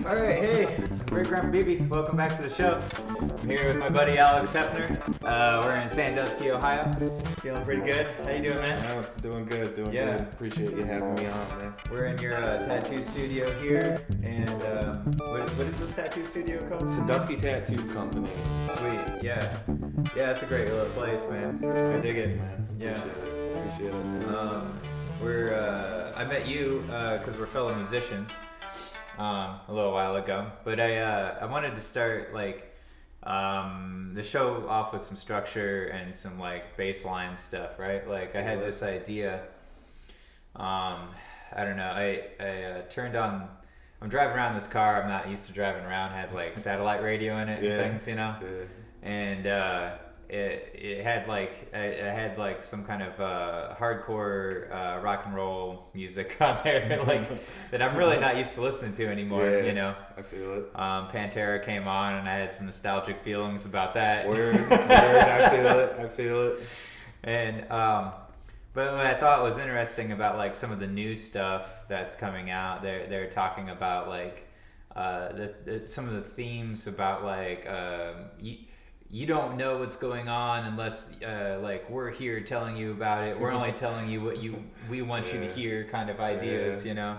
Alright, hey, Great Grandma BB, welcome back to the show. I'm here with my buddy Alex Heffner. We're in Sandusky, Ohio. Feeling pretty good. How you doing, man? Doing good. Appreciate you having me on, man. We're in your tattoo studio here, and what is this tattoo studio called? Sandusky Tattoo Company. Sweet, yeah. Yeah, it's a great little place, man. I dig it, man. Yeah. Appreciate it. I met you because we're fellow musicians a little while ago, but I wanted to start the show off with some structure and some baseline stuff, right? I had this idea. I don't know. I turned on. I'm driving around this car. I'm not used to driving around. It has satellite radio in it and things, you know. Yeah. And it had some kind of hardcore rock and roll music on there that I'm really not used to listening to anymore. Yeah, you know. I feel it. Pantera came on, and I had some nostalgic feelings about that. Word. I feel it. And but what I thought was interesting about some of the new stuff that's coming out, they're talking about some of the themes about you don't know what's going on unless we're here telling you about it. We're only telling you what we want you to hear, kind of ideas, you know.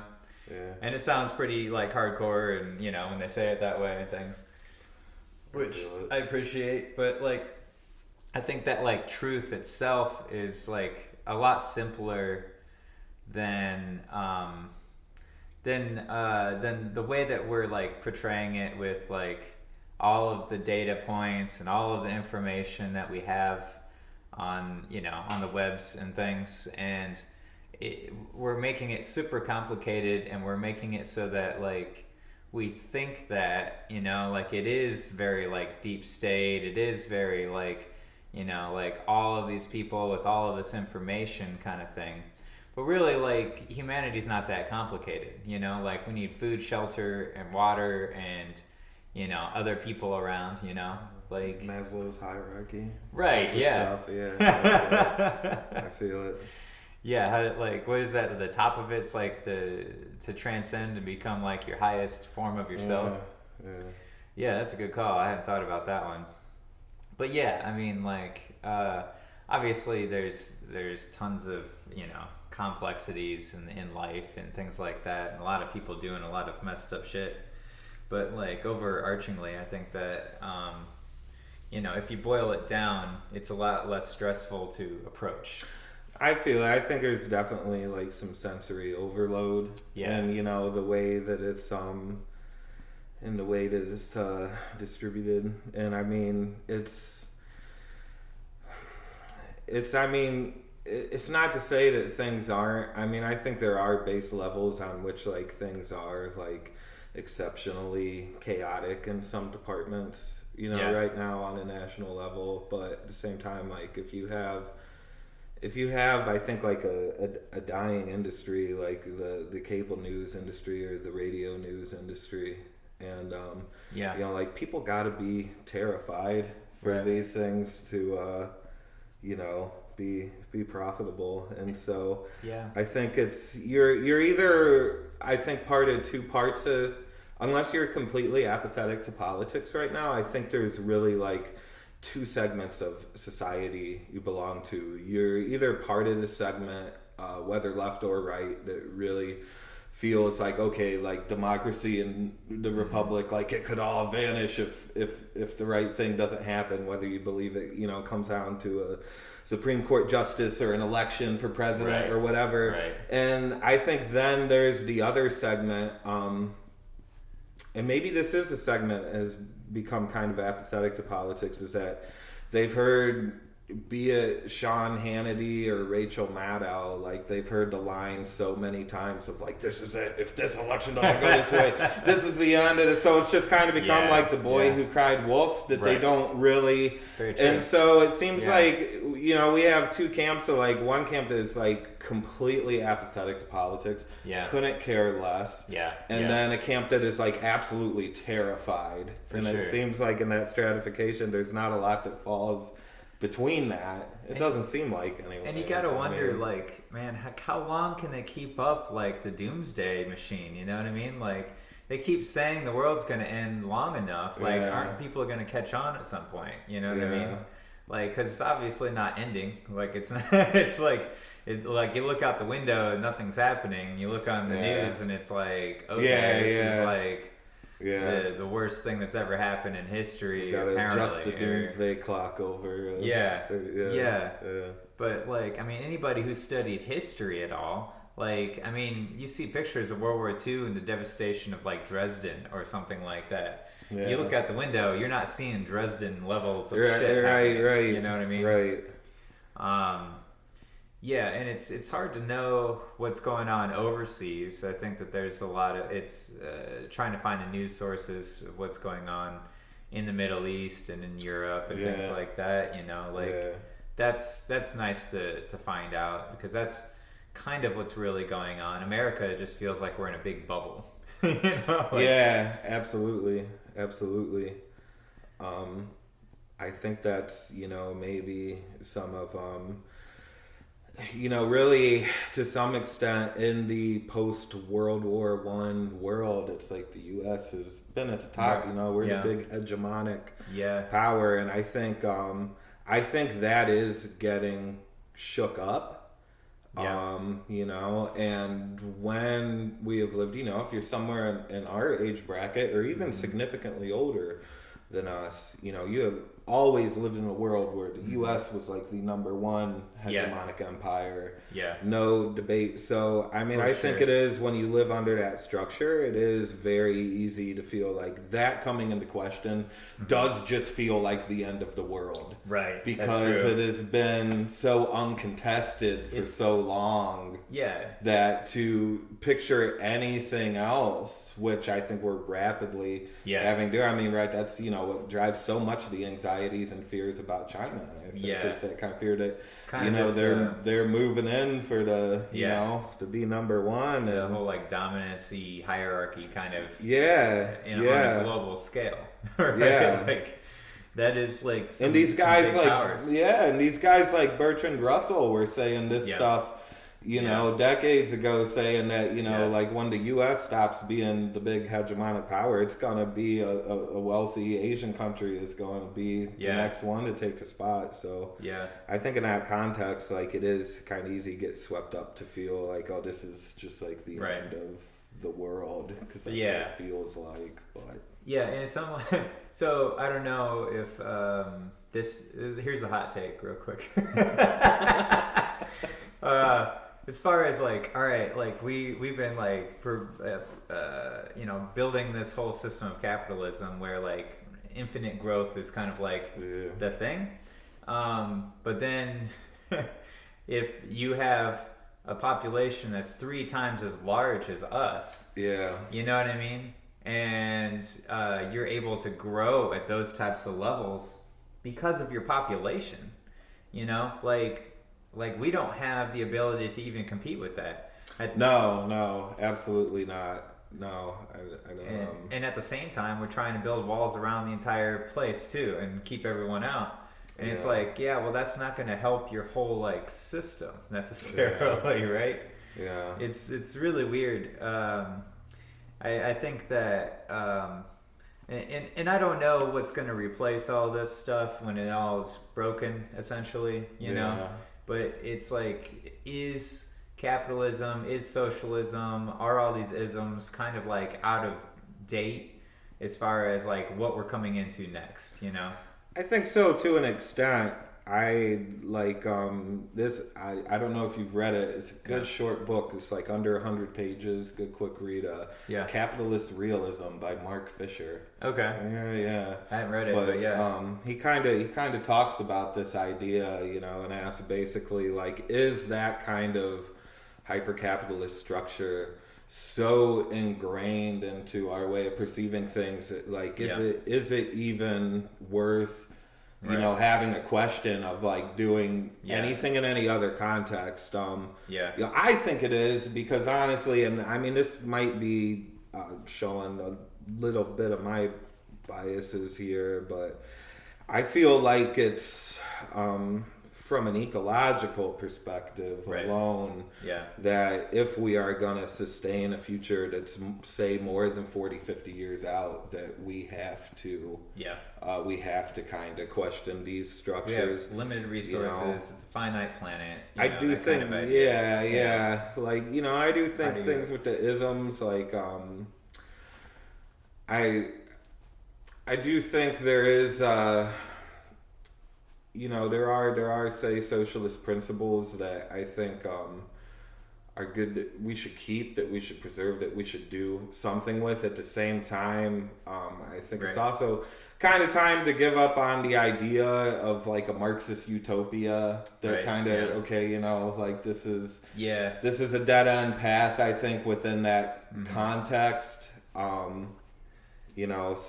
Yeah. And it sounds pretty hardcore, and when they say it that way and things, which I appreciate. But I think that truth itself is a lot simpler than the way that we're portraying it with all of the data points and all of the information that we have on on the webs and things, and we're making it super complicated, and we're making it so that we think that it is very deep state, it is very all of these people with all of this information kind of thing. But really humanity's not that complicated, we need food, shelter, and water, and other people around, Maslow's hierarchy. Right, yeah. Stuff. Yeah. I feel it. Yeah, how, what is that? The top of it's to transcend and become your highest form of yourself. Yeah, that's a good call. I hadn't thought about that one. But yeah, I mean, obviously there's tons of complexities in life and things like that, and a lot of people doing a lot of messed up shit. But overarchingly, I think that if you boil it down, it's a lot less stressful to approach. I feel it. I think there's definitely some sensory overload. Yeah. And the way that it's distributed. And I mean it's not to say that things aren't. I mean, I think there are base levels on which things are exceptionally chaotic in some departments, right now on a national level. But at the same time, if you have I think a dying industry the cable news industry or the radio news industry, and people gotta be terrified for these things to be profitable. And so I think it's you're either part of two parts of, unless you're completely apathetic to politics right now, I think there's really two segments of society you belong to. You're either part of the segment, whether left or right, that really feels democracy and the republic, it could all vanish if the right thing doesn't happen, whether you believe it comes down to a Supreme Court justice or an election for president or whatever. Right. And I think then there's the other segment, and maybe this is a segment has become kind of apathetic to politics, is that they've heard, be it Sean Hannity or Rachel Maddow, they've heard the line so many times of this is it, if this election doesn't go this way, this is the end of it. So it's just kind of become the boy who cried wolf, that they don't really. Very true. And so it seems we have two camps of one camp that is completely apathetic to politics, couldn't care less, and then a camp that is absolutely terrified. It seems in that stratification there's not a lot that falls between that. It doesn't seem like anyway. And you gotta wonder, man, how long can they keep up the doomsday machine? You know what I mean? they keep saying the world's going to end long enough. Like, aren't people going to catch on at some point? You know what I mean? Like, because it's obviously not ending. Like, it's not, it's like you look out the window and nothing's happening. You look on the news and it's like, okay, this is like the worst thing that's ever happened in history. Got to adjust the doomsday clock over. 30, But like, I mean, anybody who's studied history at all, like, I mean, you see pictures of World War II and the devastation of like Dresden or something like that. Yeah. You look out the window, you're not seeing Dresden levels of shit happening. Right. You know what I mean? Right. Yeah, and it's hard to know what's going on overseas. I think that there's a lot of trying to find the news sources of what's going on in the Middle East and in Europe and things like that. You know, like that's nice to find out, because that's kind of what's really going on. America just feels like we're in a big bubble. You know? Like, absolutely. I think that's, maybe some of really to some extent in the post World War I world, it's like the U.S. has been at the top. We're the big hegemonic power, and I think that is getting shook up. And when we have lived, if you're somewhere in our age bracket or even significantly older than us, you have always lived in a world where the U.S. was like the number one hegemonic empire. No debate. So, I mean, think it is, when you live under that structure, it is very easy to feel like that coming into question does just feel like the end of the world. Right. Because it has been so uncontested for so long. That to picture anything else, which I think we're rapidly having to do. I mean, right, that's, what drives so much of the anxieties and fears about China. I think it's that kind of fear that, they're moving in for the, to be number one. The whole, like, dominancy hierarchy kind of. On a global scale. Right? Like, that is, like, and these guys, like, powers. And these guys like Bertrand Russell were saying this stuff, decades ago, saying that, like, when the U.S. stops being the big hegemonic power, it's going to be a wealthy Asian country is going to be the next one to take the spot. So I think in that context, like, it is kind of easy to get swept up to feel like, oh, this is just like the end of the world, because that's what it feels like. But and it's unlike, so I don't know if here's a hot take real quick. As far as, like, all right, like, we've been, like, building this whole system of capitalism where, like, infinite growth is kind of like the thing. But then if you have a population that's 3 times as large as us, you know what I mean? And you're able to grow at those types of levels because of your population, Like, we don't have the ability to even compete with that. No, absolutely not. No, I don't. And at the same time, we're trying to build walls around the entire place too, and keep everyone out. And it's like, well, that's not going to help your whole, like, system necessarily, right? Yeah. It's really weird. I think that, and I don't know what's going to replace all this stuff when it all is broken, essentially, you know? But it's like, is capitalism, is socialism, are all these isms kind of, like, out of date as far as, like, what we're coming into next, I think so, to an extent. I like this. I don't know if you've read it. It's a good short book. It's like under 100 pages. Good quick read. Capitalist Realism by Mark Fisher. Okay. Yeah. I haven't read it, but he kind of talks about this idea, and asks basically, like, is that kind of hyper-capitalist structure so ingrained into our way of perceiving things that, like, is it even worth having a question of, like, doing anything in any other context? I think it is, because honestly, and I mean, this might be showing a little bit of my biases here, but I feel like it's from an ecological perspective alone, that if we are going to sustain a future that's, say, more than 40, 50 years out, that we have to kind of question these structures. We have limited resources. It's a finite planet. I do think, like, I do think things with the isms, like, I do think there is, there are, say, socialist principles that I think are good, that we should keep, that we should preserve, that we should do something with. At the same time, I think it's also kind of time to give up on the idea of like a Marxist utopia that kind of, like this is a dead end path, I think, within that context.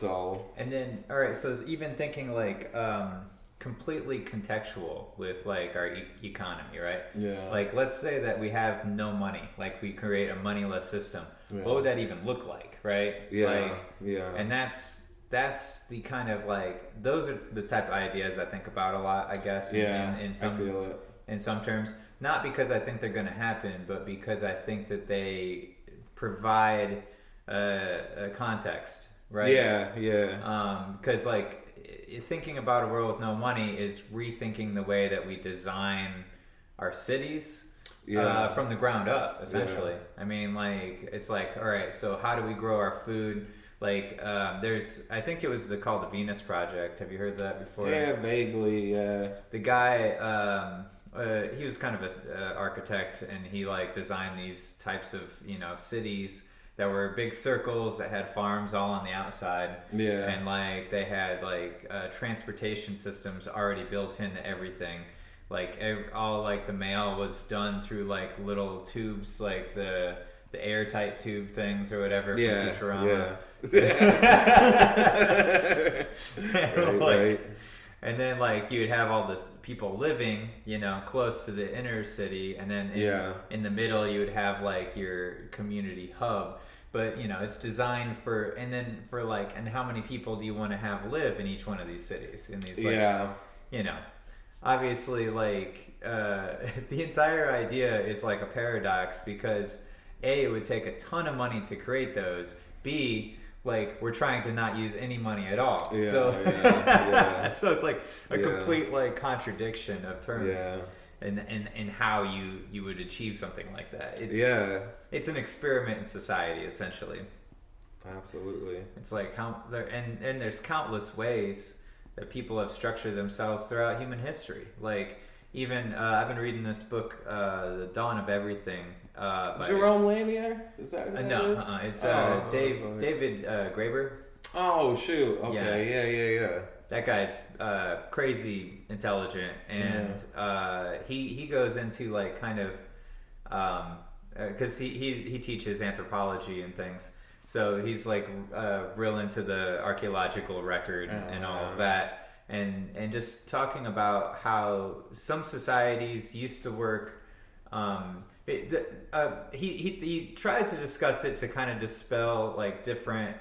So. And then, all right, so even thinking like completely contextual with like our economy, right? Yeah. Like, let's say that we have no money, like we create a moneyless system. Yeah. What would that even look like, right? Yeah. And that's the kind of like, those are the type of ideas I think about a lot, I guess. In some, I feel it. In some terms, not because I think they're going to happen, but because I think that they provide a context. Right? Yeah. Because like thinking about a world with no money is rethinking the way that we design our cities from the ground up, essentially. I mean, like, it's like, all right, so how do we grow our food? Like, I think it was called the Venus Project. Have you heard that before? Yeah, vaguely. Yeah. The guy, he was kind of an architect, and he like designed these types of cities that were big circles that had farms all on the outside. Yeah. And like they had like transportation systems already built into everything. Like all like the mail was done through like little tubes, like the airtight tube things or whatever from Futurama. Right. And then like you'd have all this people living, close to the inner city, and then in the middle you would have like your community hub. But it's designed for like, and how many people do you want to have live in each one of these cities? In these obviously like the entire idea is like a paradox, because A, it would take a ton of money to create those. B, like we're trying to not use any money at all. So it's like a complete like contradiction of terms. And how you would achieve something like that. It's an experiment in society, essentially. Absolutely. It's like and there's countless ways that people have structured themselves throughout human history. Like even I've been reading this book, The Dawn of Everything. Jerome Lanier? Is that what no, it's David Graeber. Oh shoot! Okay, yeah. That guy's crazy intelligent, and he goes into like kind of because he teaches anthropology and things, so he's like real into the archaeological record and all of that, and just talking about how some societies used to work. He tries to discuss it to kind of dispel like different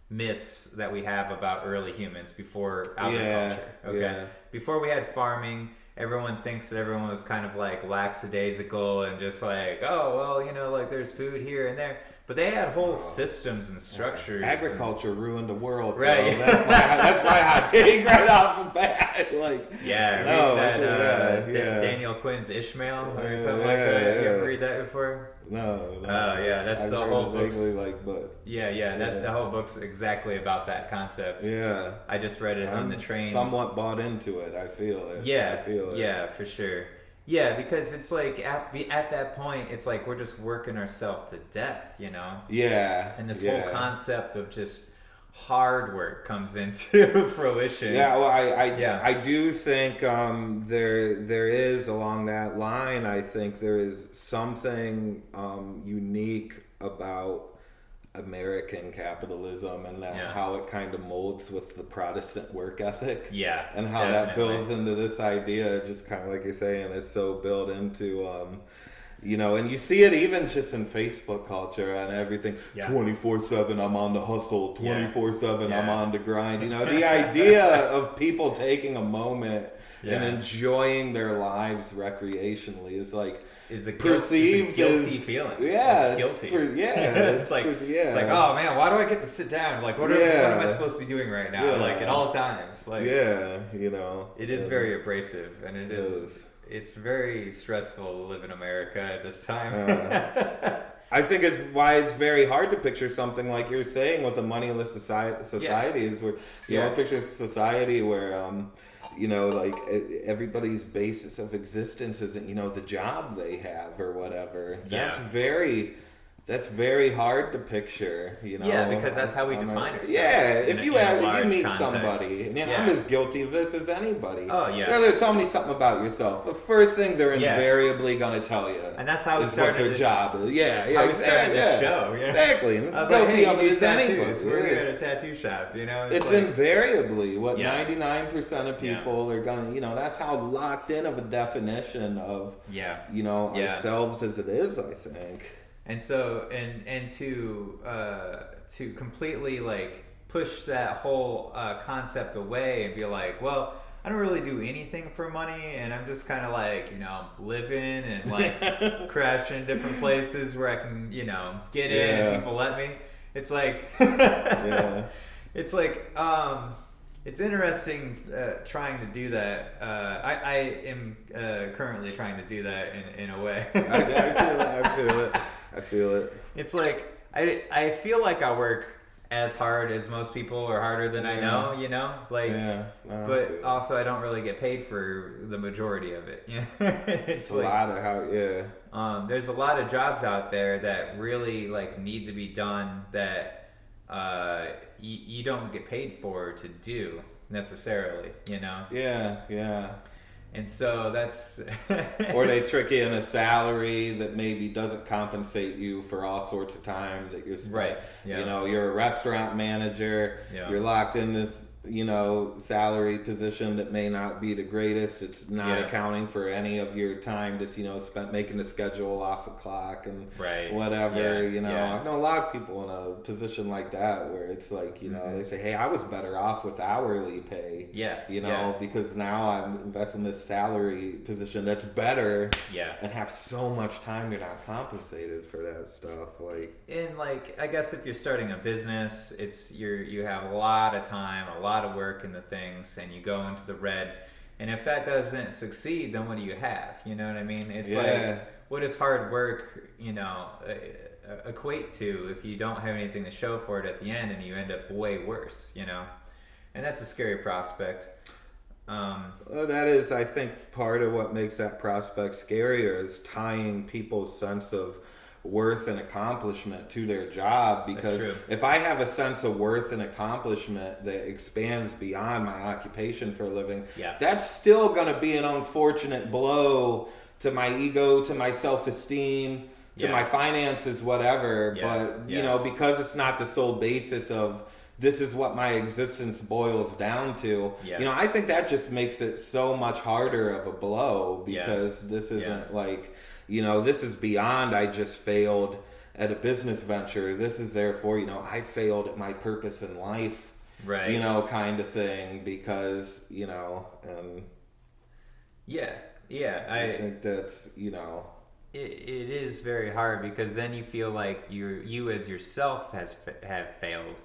myths that we have about early humans before agriculture. Before we had farming, everyone thinks that everyone was kind of like lackadaisical and just like, like there's food here and there, but they had whole systems and structures. Agriculture ruined the world, right? That's my hot take right off the bat. Like, Daniel Quinn's Ishmael or something like that. You ever read that before? No. That's the whole book. The whole book's exactly about that concept. Yeah. I just read it on the train. Somewhat bought into it. I feel it. Yeah, for sure. Yeah, because it's like at that point, it's like we're just working ourselves to death, Yeah. And this whole concept of just hard work comes into fruition. Yeah, well, I do think there is along that line. I think there is something unique about American capitalism and how it kind of molds with the Protestant work ethic. Yeah, and how that builds into this idea, just kind of like you're saying, it's so built into. And you see it even just in Facebook culture and everything. 24/7, I'm on the hustle. 24/7, I'm on the grind. The idea of people taking a moment and enjoying their lives recreationally is like perceived it's a guilty feeling. Yeah, it's guilty. It's like it's like, oh man, why do I get to sit down? Like what am I supposed to be doing right now? Like at all times. Like it is very abrasive, and it is. It's very stressful to live in America at this time. I think it's why it's very hard to picture something like you're saying with a moneyless society is where you know, picture a society where like everybody's basis of existence isn't, the job they have or whatever. That's very hard to picture, Yeah, because that's how we define ourselves. Yeah, if you meet somebody, I'm as guilty of this as anybody. Oh, yeah. They're telling me something about yourself. The first thing they're invariably going to tell you. And that's how we started what their job is. How we started this show. Exactly. I was like, hey, you need tattoos. We're at a tattoo shop, It's like, invariably what 99% of people are going to, that's how locked in of a definition of, ourselves as it is, I think. And so, and to completely like push that whole concept away and be like, well, I don't really do anything for money, and I'm just kind of like, living and like crashing different places where I can, get in and people let me. It's like, it's like, it's interesting trying to do that. I am currently trying to do that in a way. I feel it. It's like I feel like I work as hard as most people or harder than I know, but also I don't really get paid for the majority of it. It's like, a lot of how there's a lot of jobs out there that really like need to be done that you don't get paid for to do necessarily, Yeah. And so that's... or they trick you in a salary that maybe doesn't compensate you for all sorts of time that you're spent. Right. Yeah. You're a restaurant manager. Yeah. You're locked in this, salary position that may not be the greatest. It's not accounting for any of your time that's, spent making the schedule off a clock and whatever, I know a lot of people in a position like that where it's like, they say, hey, I was better off with hourly pay. Because now I'm investing in this salary position that's better and have so much time you're not compensated for that stuff. And I guess if you're starting a business, it's you have a lot of time, a lot of work in the things, and you go into the red, and if that doesn't succeed, then what do you have? You know what I mean? It's like, what does hard work equate to if you don't have anything to show for it at the end, and you end up way worse, and that's a scary prospect. Well, that is, I think, part of what makes that prospect scarier is tying people's sense of worth and accomplishment to their job, because if I have a sense of worth and accomplishment that expands beyond my occupation for a living, that's still going to be an unfortunate blow to my ego, to my self-esteem, to my finances, whatever. But because it's not the sole basis of this is what my existence boils down to, I think that just makes it so much harder of a blow, because this isn't like, this is beyond I just failed at a business venture. This is therefore, I failed at my purpose in life, kind of thing, because, I think that's, It is very hard, because then you feel like you as yourself have failed.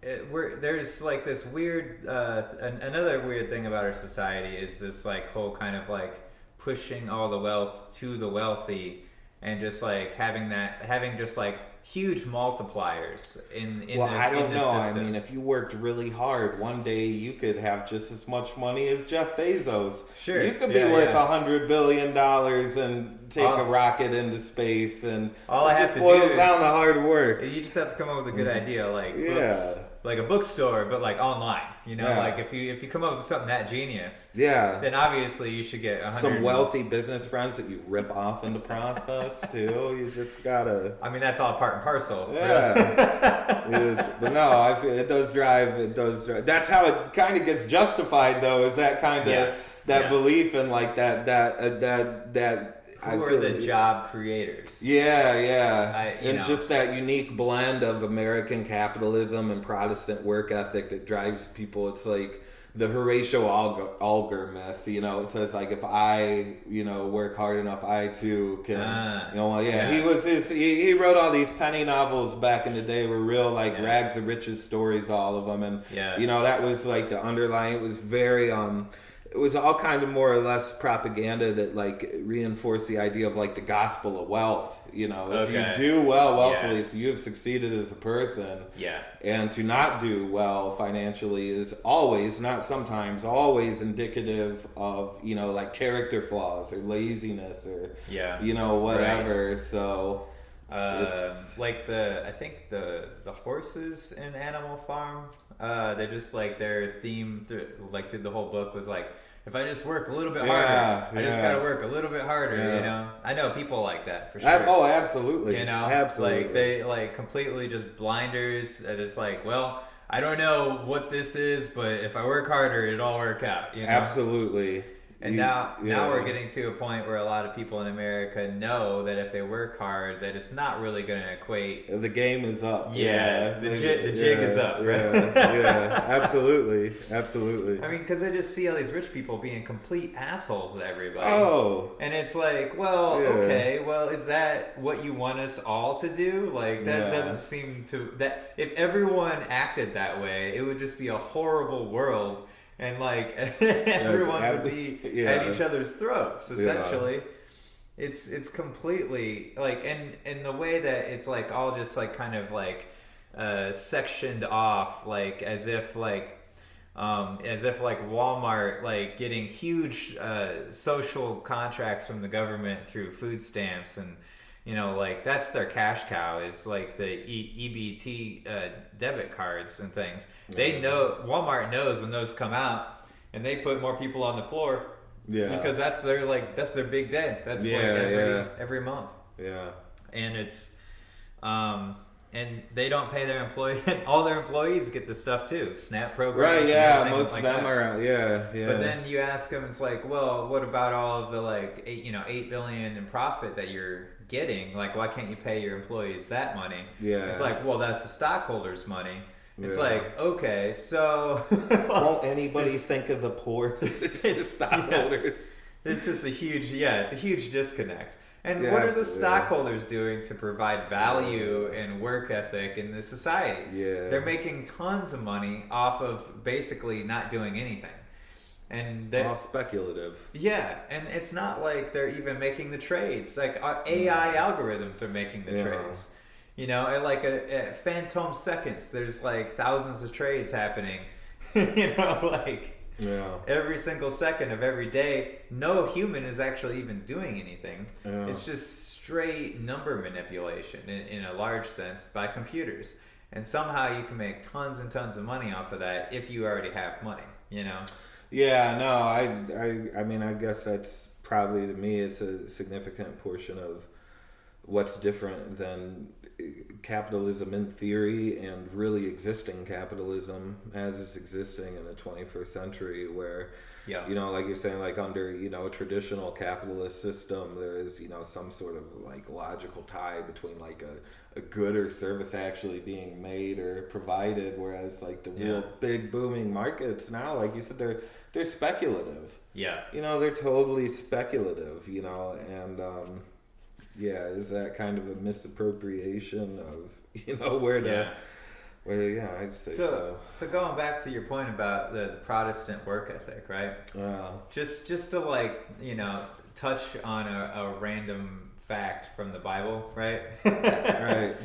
There's like this weird another weird thing about our society is this like whole kind of like pushing all the wealth to the wealthy, and just like having just like huge multipliers in I don't know. System. I mean, if you worked really hard, one day you could have just as much money as Jeff Bezos. Sure, you could be worth $100 billion and take a rocket into space, and all I have to boils do down to hard work. You just have to come up with a good idea, like books, like a bookstore, but like online. Like if you come up with something that genius, then obviously you should get some wealthy business friends that you rip off in the process too. You just gotta. I mean, that's all part and parcel. Yeah, it is. But no, it does drive. That's how it kind of gets justified, though. Is that kind of that belief in like that. Who are the job creators? Just that unique blend of American capitalism and Protestant work ethic that drives people. It's like, the Horatio Alger myth. You know, it says like if I, you know, work hard enough, I too can. You know, well, yeah. He wrote all these penny novels back in the day, were real like rags to riches stories, all of them, and you know that was like the underlying. It was very it was all kind of more or less propaganda that like reinforced the idea of like the gospel of wealth. You know, if you do well wealthily, so you have succeeded as a person. Yeah. And to not do well financially is always, not sometimes, always indicative of, you know, like character flaws or laziness or, you know, whatever. Right. So, like I think the horses in Animal Farm, they're just like their theme through the whole book was like, if I just work a little bit harder, I just gotta work a little bit harder, you know? I know people like that, for sure. Oh, absolutely. You know? Absolutely. Like, they, like, completely just blinders, just like, well, I don't know what this is, but if I work harder, it'll all work out, you know? Absolutely. And now we're getting to a point where a lot of people in America know that if they work hard, that it's not really going to equate. The game is up. Yeah, the jig is up, right? Absolutely, absolutely. I mean, because they just see all these rich people being complete assholes to everybody. Oh. And it's like, well, okay, well, is that what you want us all to do? Like, that doesn't seem to... that if everyone acted that way, it would just be a horrible world. And like everyone would be at each other's throats, essentially. It's completely like, and the way that it's like all just like kind of like sectioned off, like as if like Walmart like getting huge social contracts from the government through food stamps, and you know, like that's their cash cow is like the EBT debit cards and things. They know, Walmart knows when those come out, and they put more people on the floor. Yeah. Because that's their big day. That's every month. Yeah. And it's and they don't pay their employees. All their employees get the stuff too. SNAP programs. Right. Yeah. Most of them are. Yeah. But then you ask them, it's like, well, what about all of the like $8 billion in profit that you're getting? Like, why can't you pay your employees that money? Yeah. It's like, well, that's the stockholders' money. It's like, okay, so won't anybody think of the poor stockholders? It's just a huge it's a huge disconnect. And what are the stockholders doing to provide value and work ethic in the society? Yeah. They're making tons of money off of basically not doing anything. And it's all speculative. Yeah, and it's not like they're even making the trades. Like AI algorithms are making the trades. You know, at phantom seconds, there's like thousands of trades happening. You know, like every single second of every day, no human is actually even doing anything. Yeah. It's just straight number manipulation in a large sense by computers. And somehow you can make tons and tons of money off of that if you already have money, you know? Yeah, no, I mean, I guess that's probably, to me, it's a significant portion of what's different than capitalism in theory and really existing capitalism as it's existing in the 21st century, where you know, like you're saying, like under, you know, a traditional capitalist system, there is, you know, some sort of like logical tie between like a good or service actually being made or provided, whereas like the real big booming markets now, like you said, they're speculative. Yeah, you know, they're totally speculative, you know, and is that kind of a misappropriation of, you know, I'd say so. So going back to your point about the Protestant work ethic, right? Just to like, you know, touch on a random fact from the Bible, right? Right.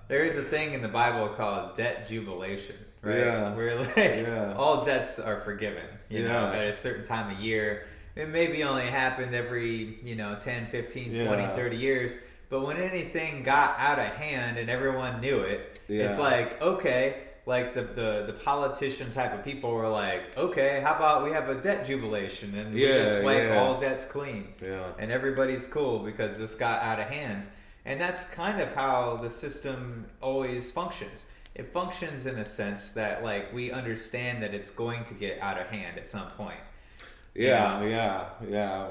There is a thing in the Bible called debt jubilation, right? Yeah. Where like all debts are forgiven, you know, at a certain time of year. It maybe only happened every, you know, 10, 15, 20, 30 years. But when anything got out of hand and everyone knew it, it's like, okay, like the politician type of people were like, okay, how about we have a debt jubilation and we just wipe all debts clean. Yeah. And everybody's cool because this got out of hand. And that's kind of how the system always functions. It functions in a sense that like we understand that it's going to get out of hand at some point. Yeah.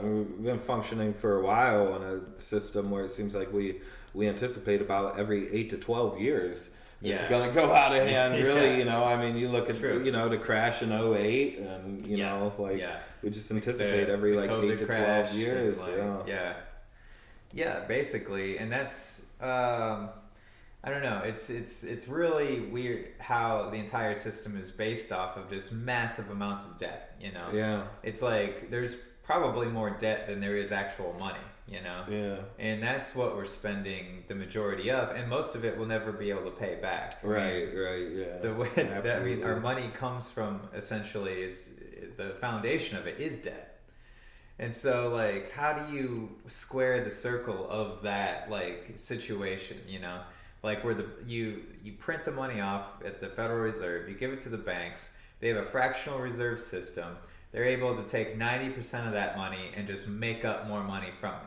We've been functioning for a while in a system where it seems like we anticipate about every 8 to 12 years it's going to go out of hand really. I mean, you look at the crash in '08, and we just anticipate every 8 to 12 years. Basically. And that's I don't know, it's really weird how the entire system is based off of just massive amounts of debt. It's like there's probably more debt than there is actual money. And that's what we're spending the majority of, and most of it we'll never be able to pay back. Right. The way that our money comes from, essentially, is the foundation of it is debt. And so, like, how do you square the circle of that, like, situation? Like, where you print the money off at the Federal Reserve, you give it to the banks, they have a fractional reserve system. They're able to take 90% of that money and just make up more money from it.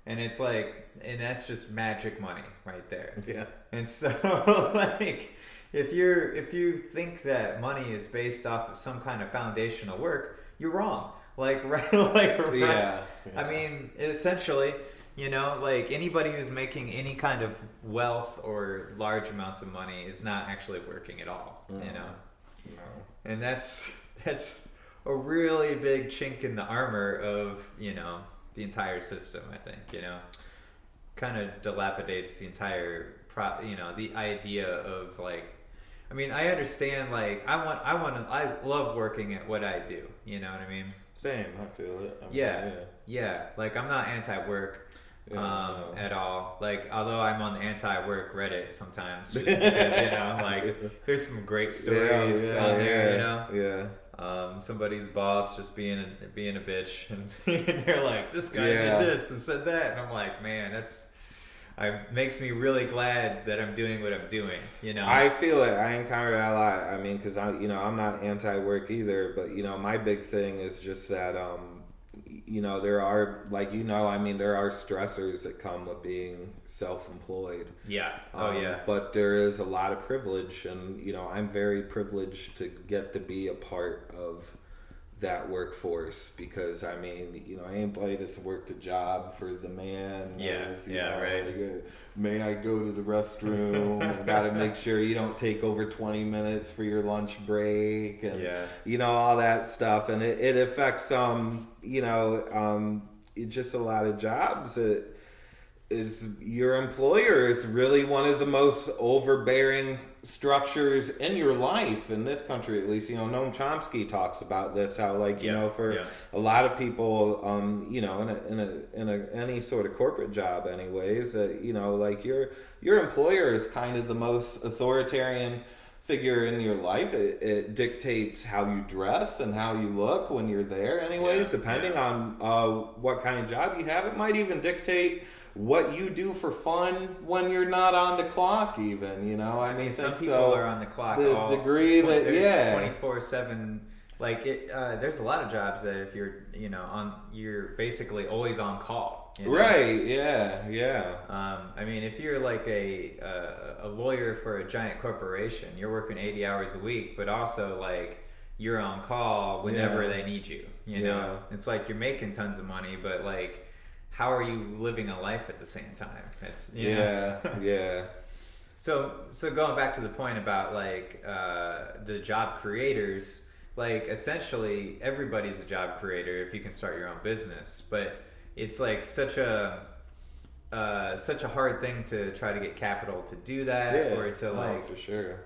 And it's like, and that's just magic money right there. Yeah. And so, like, if you think that money is based off of some kind of foundational work, you're wrong. Like, right. Yeah. I mean, essentially, like, anybody who's making any kind of wealth or large amounts of money is not actually working at all. No. And that's a really big chink in the armor of the entire system. I think kind of dilapidates the entire the idea of, like, I mean, I understand, like, I love working at what I do, you know what I mean? Same, I feel it. Yeah, like, I'm not anti-work at all. Like, although I'm on the anti-work Reddit sometimes, just because like, there's some great stories on there. Somebody's boss just being a bitch, and they're like, this guy did this and said that, and I'm like, man, makes me really glad that I'm doing what I'm doing. I feel it. I encounter that a lot. I mean, because I'm not anti-work either, but my big thing is just that there are, like, I mean, there are stressors that come with being self-employed. But there is a lot of privilege, and I'm very privileged to get to be a part of that workforce, because I mean, I ain't played to work the job for the man. Right. Like, may I go to the restroom? And gotta make sure you don't take over 20 minutes for your lunch break, and all that stuff, and it affects just a lot of jobs. Your employer is really one of the most overbearing structures in your life, in this country at least. Noam Chomsky talks about this, how, like, a lot of people, in any sort of corporate job anyways, like, your employer is kind of the most authoritarian figure in your life. It dictates how you dress and how you look when you're there anyways, depending on what kind of job you have. It might even dictate what you do for fun when you're not on the clock, even. I mean, some people are on the clock. The degree that 24/7. Like, there's a lot of jobs that if you're you're basically always on call. Right. Yeah. I mean, if you're like a lawyer for a giant corporation, you're working 80 hours a week, but also, like, you're on call whenever they need you. It's like you're making tons of money, but, like, how are you living a life at the same time? It's So going back to the point about, like, the job creators, like, essentially everybody's a job creator if you can start your own business, but it's like such a hard thing to try to get capital to do that, or to for sure.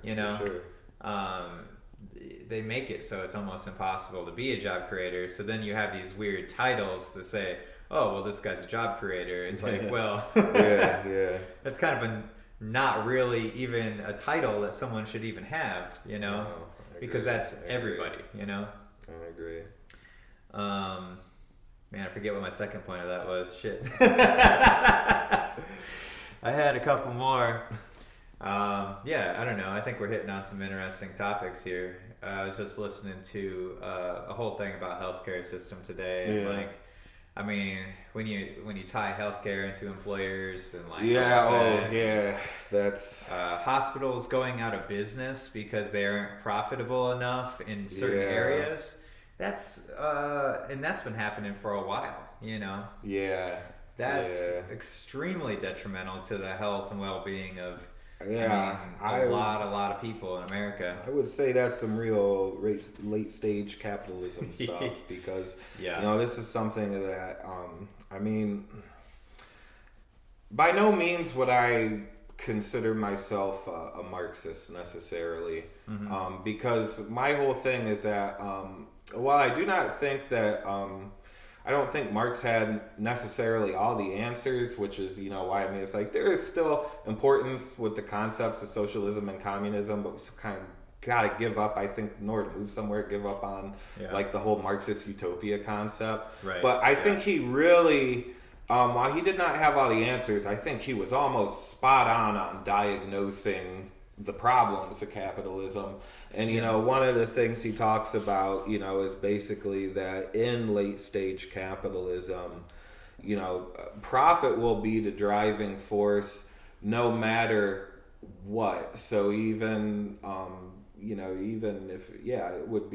They make it so it's almost impossible to be a job creator. So then you have these weird titles to say, oh, well, this guy's a job creator. It's like, well, that's kind of not really even a title that someone should even have, because that's everybody, I agree. Man, I forget what my second point of that was. Shit. I had a couple more. I don't know. I think we're hitting on some interesting topics here. I was just listening to a whole thing about healthcare system today, and like, I mean, when you tie healthcare into employers and, like, that's hospitals going out of business because they aren't profitable enough in certain areas. That's been happening for a while, That's extremely detrimental to the health and well-being of Yeah, I mean, a lot of people in America. I would say that's some real late stage capitalism stuff because this is something that I mean, by no means would I consider myself a Marxist necessarily, because my whole thing is that while I do not think that I don't think Marx had necessarily all the answers, which is, why I mean, it's like there is still importance with the concepts of socialism and communism, but we kind of got to give up, I think, in order to move somewhere, give up on like the whole Marxist utopia concept. Right. But I think he really, while he did not have all the answers, I think he was almost spot on diagnosing the problems of capitalism. And, one of the things he talks about, is basically that in late stage capitalism, profit will be the driving force no matter what. So even, even if, it would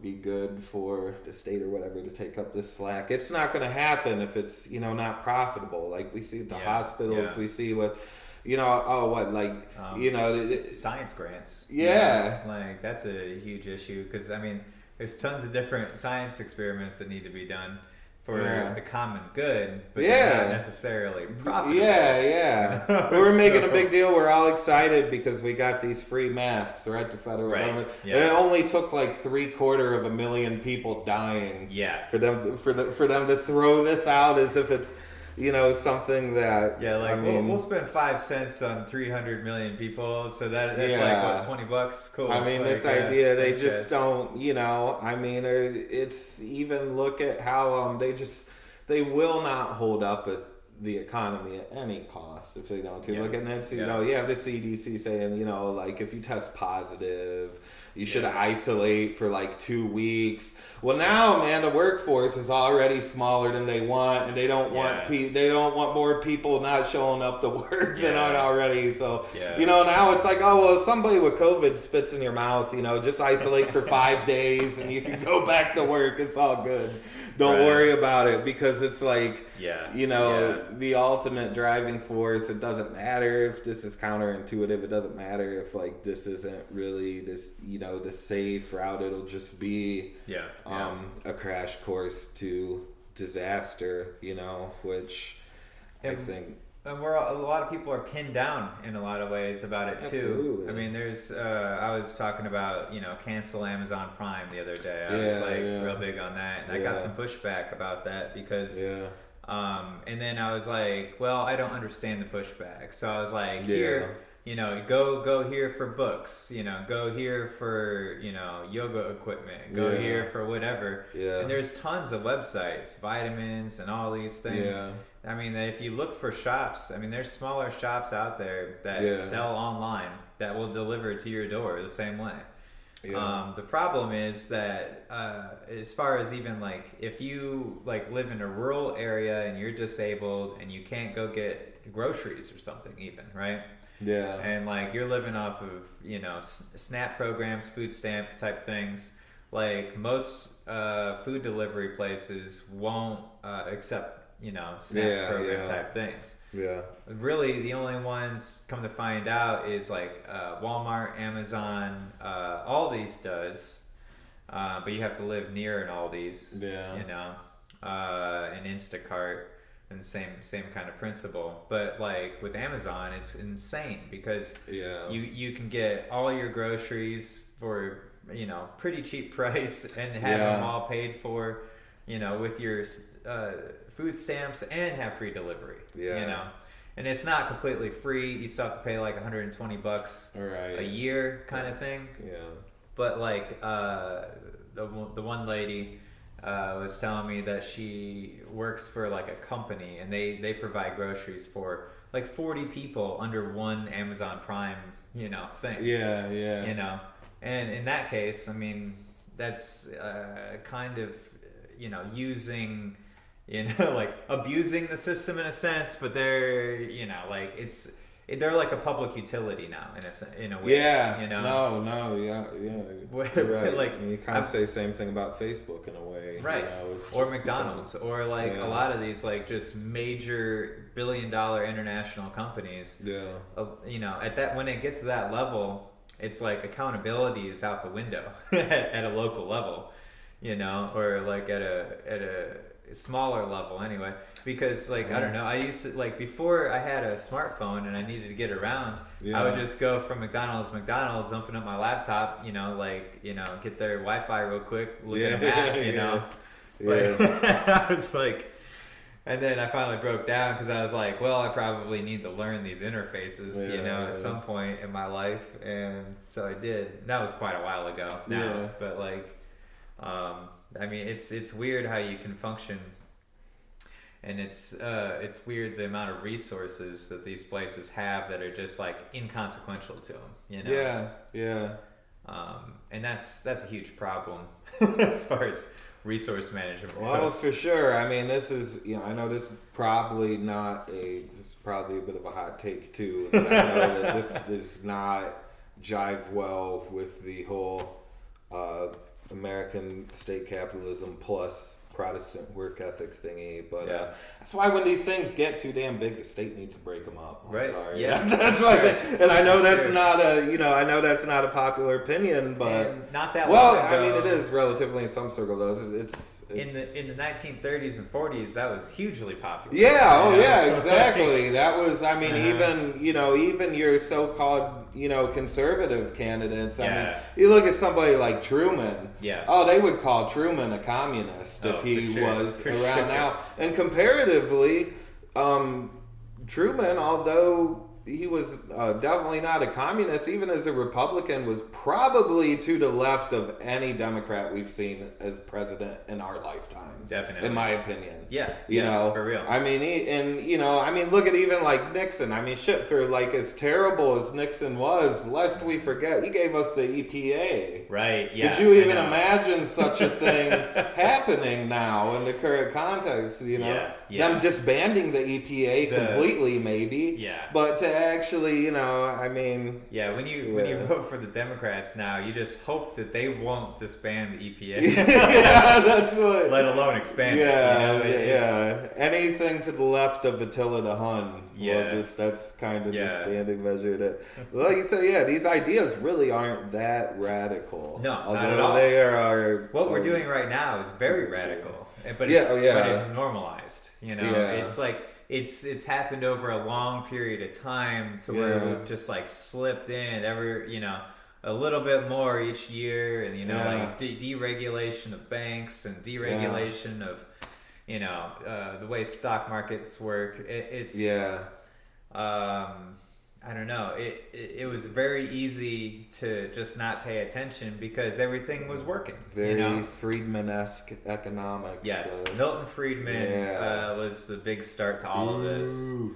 be good for the state or whatever to take up this slack. It's not going to happen if it's, not profitable. Like we see at the hospitals, we see with, science grants. Yeah. Like that's a huge issue because I mean, there's tons of different science experiments that need to be done for the common good, but they're not necessarily profitable. Yeah. We were making a big deal. We're all excited because we got these free masks, right? The federal government. Yeah. And it only took like 750,000 people dying. Yeah. For them to throw this out as if it's something that we'll spend 5 cents on 300 million people, so that's like what, $20? Cool. I mean, this idea they just don't. I mean, it's even look at how they will not hold up with the economy at any cost if they don't. Look at Nancy. You have the CDC saying like if you test positive, you should isolate for like 2 weeks. Well, now, man, the workforce is already smaller than they want, and they don't want they don't want more people not showing up to work than aren't already. So, now it's like, oh well, somebody with COVID spits in your mouth, just isolate for 5 days, and you can go back to work. It's all good. Don't worry about it because it's like, the ultimate driving force. It doesn't matter if this is counterintuitive. It doesn't matter if like this isn't really this, the safe route. It'll just be a crash course to disaster, which I think. And a lot of people are pinned down in a lot of ways about it too. Absolutely. I mean, there's I was talking about cancel Amazon Prime the other day. I was real big on that, and I got some pushback about that because and then I was like, well, I don't understand the pushback. So I was like, here, go here for books, go here for yoga equipment, go here for whatever. And there's tons of websites, vitamins, and all these things. I mean, if you look for shops, I mean, there's smaller shops out there that sell online that will deliver to your door the same way. The problem is that as far as even like if you like live in a rural area and you're disabled and you can't go get groceries or something even, right? Yeah. And like you're living off of, SNAP programs, food stamp type things, like most food delivery places won't accept SNAP program type things. Yeah. Really, the only ones, come to find out, is like Walmart, Amazon, Aldi's does, but you have to live near an Aldi's. An Instacart, and same kind of principle. But like with Amazon, it's insane because you can get all your groceries for pretty cheap price and have them all paid for, with your food stamps and have free delivery. And it's not completely free. You still have to pay like $120 a year kind of thing. But like the one lady was telling me that she works for like a company and they provide groceries for like 40 people under one Amazon Prime thing. And in that case, I mean, that's kind of using like abusing the system in a sense, but they're like they're like a public utility now in a way. Yeah. You know. Yeah. You're right. Like you kind of say the same thing about Facebook in a way. Right. You know, it's or McDonald's or like a lot of these like just major billion-dollar international companies. Yeah. You know, when it gets to that level, it's like accountability is out the window at a local level, you know, or like at a smaller level anyway. Because like I don't know, I used to like before I had a smartphone and I needed to get around, I would just go from McDonald's, open up my laptop, you know, like, you know, get their Wi-Fi real quick, look at a map, you know. Like, I was like, and then I finally broke down because I was like, well, I probably need to learn these interfaces, you know, at some point in my life, and so I did. That was quite a while ago now, but like, I mean, it's weird how you can function. And it's weird the amount of resources that these places have that are just like inconsequential to them, you know. Yeah. And that's a huge problem as far as resource management. Well, for sure. I mean, this is, you know, I know this is probably a bit of a hot take too. And I know that this does not jive well with the whole American state capitalism plus Protestant work ethic thingy, but that's why when these things get too damn big, the state needs to break them up. I'm sorry. Yeah, that's why. And I know that's not a popular opinion, but and not that long ago. I mean, it is relatively in some circles. It's in the 1930s and 40s, that was hugely popular. Yeah. Oh, yeah. Exactly. That was. I mean, even your so-called conservative candidates. I mean, you look at somebody like Truman. Yeah. Oh, they would call Truman a communist if he was around now. And comparatively, Truman, although he was definitely not a communist, even as a Republican, was probably to the left of any Democrat we've seen as president in our lifetime. Definitely. In my opinion. Yeah. You know, for real. I mean, look at even like Nixon. I mean, shit, for like as terrible as Nixon was, lest we forget, he gave us the EPA. Right, yeah. Could you even imagine such a thing happening now in the current context, you know? Yeah. Them disbanding the EPA completely, maybe. Yeah. But to actually, I mean... Yeah, when you vote for the Democrats now, you just hope that they won't disband the EPA. Yeah, that's what... Let alone expand it. Anything to the left of Attila the Hun. Yeah. Well, that's kind of the standing measure. That, like you said, these ideas really aren't that radical. No, although not at all. They are... What we're doing right now is very radical. But it's normalized. You know, it's like... It's happened over a long period of time to where we've just like slipped in a little bit more each year, and like deregulation of banks and deregulation of the way stock markets work. I don't know. It was very easy to just not pay attention because everything was working. Very Friedman-esque economics. Yes, Milton Friedman was the big start to all of this.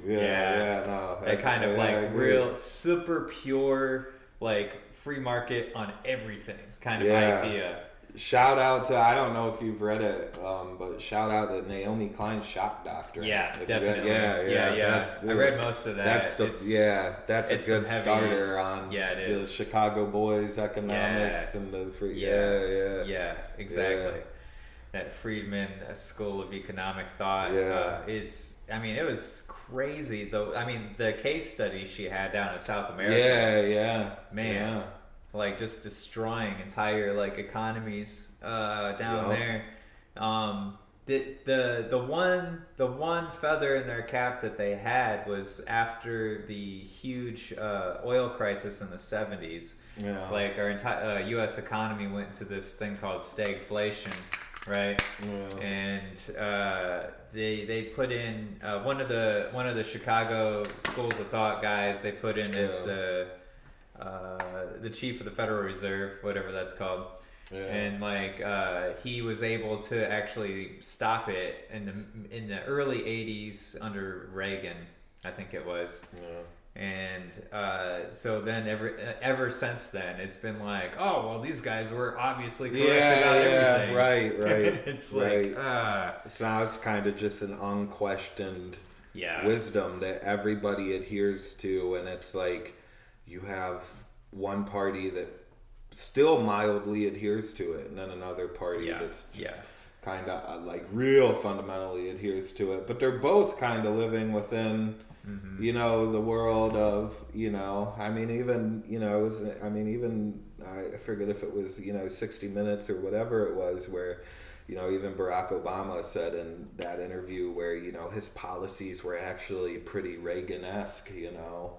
That kind of like real super pure like free market on everything kind of idea. Shout out to, I don't know if you've read it, but shout out to Naomi Klein's Shock Doctrine. Yeah, definitely. I read most of that. That's a good starter on the Chicago boys economics and the free. Yeah, exactly. That Friedman School of Economic Thought is. I mean, it was crazy though. I mean, the case study she had down in South America. Man. Like just destroying entire like economies down there. The one feather in their cap that they had was after the huge oil crisis in the 70s. Yeah. Like our entire U.S. economy went into this thing called stagflation, right? Yeah. And they put in one of the Chicago schools of thought guys. They put in as the chief of the Federal Reserve, whatever that's called, and like he was able to actually stop it in the early '80s under Reagan, I think it was. And so then ever since then, it's been like, oh well, these guys were obviously correct about everything. Right. It's like so now it's kind of just an unquestioned wisdom that everybody adheres to, and it's like you have one party that still mildly adheres to it, and then another party that's just kind of like real fundamentally adheres to it, but they're both kind of living within you know, the world of, you know, I mean, even, you know, I forget if it was, you know, 60 Minutes or whatever it was, where, you know, even Barack Obama said in that interview where, you know, his policies were actually pretty Reagan-esque, you know.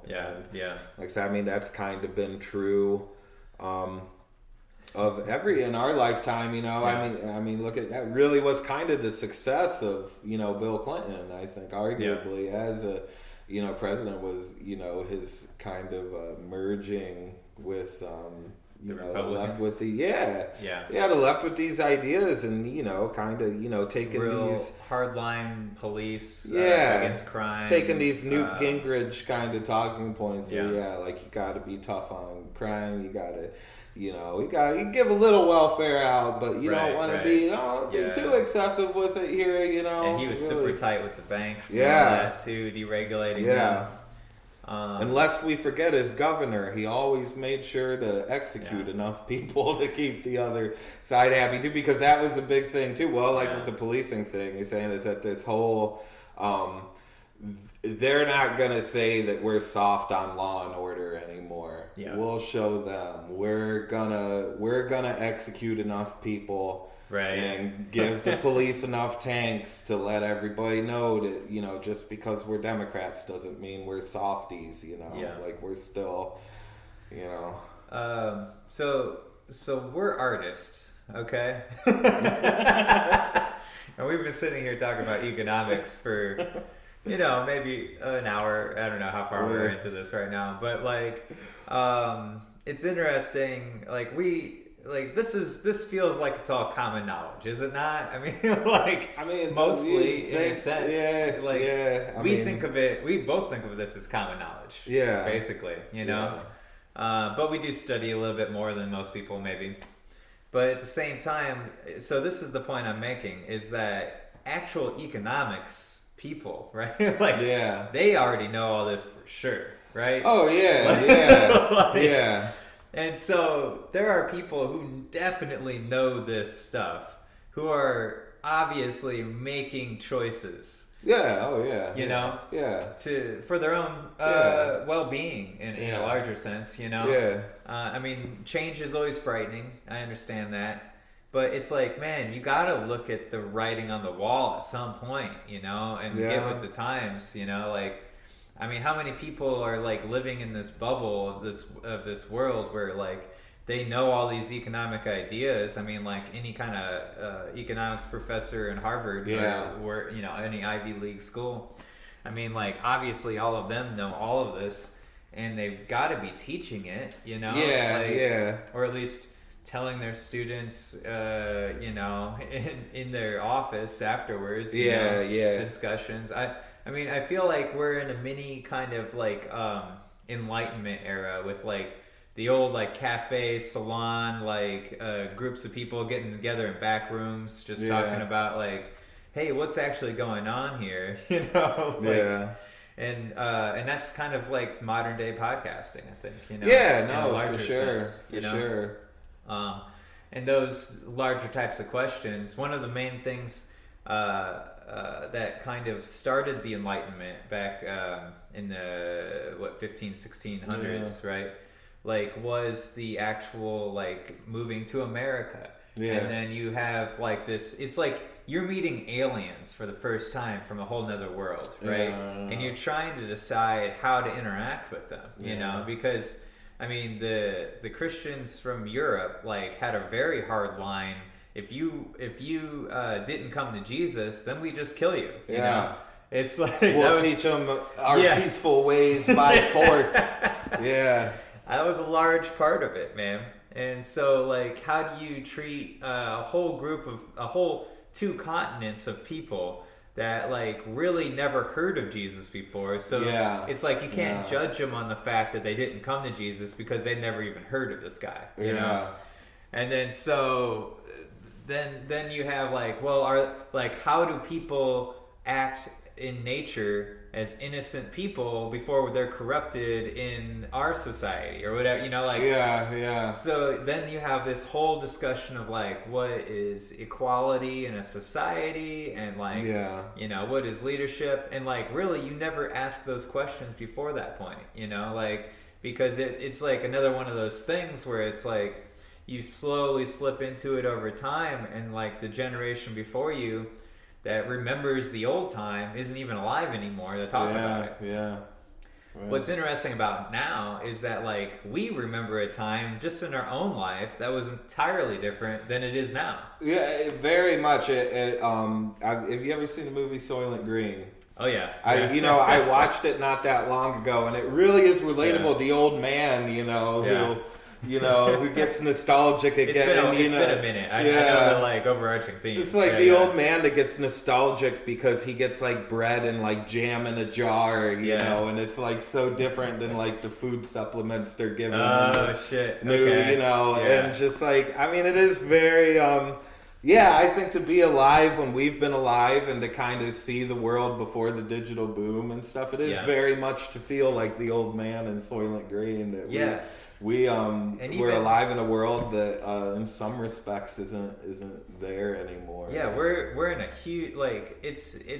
Like, so, I mean, that's kind of been true of in our lifetime, you know. I mean, look at that. Really was kind of the success of, you know, Bill Clinton, I think, arguably as a, you know, president, was, you know, his kind of merging with you know, the left with the the left with these ideas, and, you know, kind of, you know, taking real these hardline police against crime, taking these Newt Gingrich kind of talking points. Like, you got to be tough on crime, you got to, you know, you give a little welfare out, but you don't want to be too excessive with it here, you know. And he was super tight with the banks, and all that too, deregulating them. And lest we forget, as governor, he always made sure to execute enough people to keep the other side happy too, because that was a big thing too. Well, like with the policing thing, he's saying is that this whole they're not gonna say that we're soft on law and order anymore. We'll show them we're gonna execute enough people. And give the police enough tanks to let everybody know that, you know, just because we're Democrats doesn't mean we're softies, you know. Like, we're still, you know. So we're artists, okay? And we've been sitting here talking about economics for, you know, maybe an hour. I don't know how far we're into this right now, but like, it's interesting. Like, this feels like it's all common knowledge, is it not? I mean, mostly in a sense. We both think of this as common knowledge. Basically, you know. But we do study a little bit more than most people, maybe. But at the same time, so this is the point I'm making, is that actual economics people, right? They already know all this for sure, right? Oh yeah. And so there are people who definitely know this stuff, who are obviously making choices. You know? For their own well-being in a larger sense, you know? I mean, change is always frightening. I understand that. But it's like, man, you gotta look at the writing on the wall at some point, you know? And get with the times, you know? Like, I mean, how many people are like living in this bubble of this world where like they know all these economic ideas? I mean, like any kind of economics professor in Harvard or you know, any Ivy League school. I mean, like, obviously all of them know all of this, and they've got to be teaching it, you know? Or at least telling their students, you know, in their office afterwards. Discussions. I mean, I feel like we're in a mini kind of like Enlightenment era with like the old like cafe salon, like groups of people getting together in back rooms, just talking about like, hey, what's actually going on here, you know? And that's kind of like modern day podcasting, I think, you know. In a larger sense, for sure. And those larger types of questions, one of the main things that kind of started the Enlightenment back in the 1600s, right? Like, was the actual like moving to America, and then you have like this. It's like you're meeting aliens for the first time from a whole nother world, right? And you're trying to decide how to interact with them, you know, because I mean the Christians from Europe like had a very hard line. If you didn't come to Jesus, then we just kill you. You know? It's like we'll teach them our peaceful ways by force. That was a large part of it, man. And so, like, how do you treat a whole two continents of people that like really never heard of Jesus before? So it's like you can't judge them on the fact that they didn't come to Jesus because they never even heard of this guy. You know, and then Then you have like, well, how do people act in nature as innocent people before they're corrupted in our society or whatever, like so then you have this whole discussion of like what is equality in a society and like what is leadership, and like really you never ask those questions before that point, like because it's like another one of those things where it's like you slowly slip into it over time, and like the generation before you that remembers the old time isn't even alive anymore to talk about it. Yeah. Right. What's interesting about now is that like we remember a time just in our own life that was entirely different than it is now. Yeah, very much. Have you ever seen the movie Soylent Green? Oh yeah. I watched it not that long ago, and it really is relatable. The old man, who gets nostalgic again. It's been a minute. I know the like overarching themes. It's like the old man that gets nostalgic because he gets like bread and like jam in a jar, you know, and it's like so different than like the food supplements they're giving. Oh shit. New, and just like it is very. I think to be alive when we've been alive and to kind of see the world before the digital boom and stuff, it is very much to feel like the old man in Soylent Green that we're alive in a world that in some respects isn't there anymore. Yeah, we're in a huge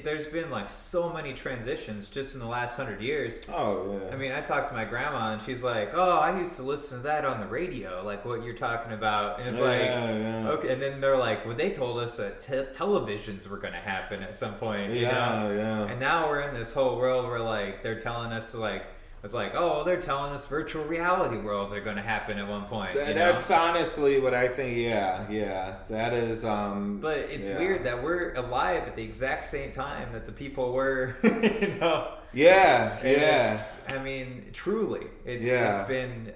there's been like so many transitions just in the last 100 years. Oh yeah. I talked to my grandma and she's like, "Oh, I used to listen to that on the radio, like what you're talking about." And it's okay. And then they're like, "Well, they told us that televisions were going to happen at some point." Yeah. And now we're in this whole world where like they're telling us like. It's like, they're telling us virtual reality worlds are going to happen at one point. That's honestly what I think. Yeah, that is. But it's weird that we're alive at the exact same time that the people were. Yeah. Truly, it's been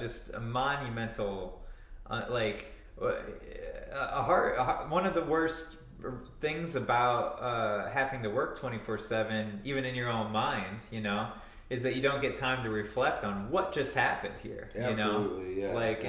just a monumental, one of the worst things about having to work 24/7, even in your own mind, is that you don't get time to reflect on what just happened here. Absolutely, yeah. Like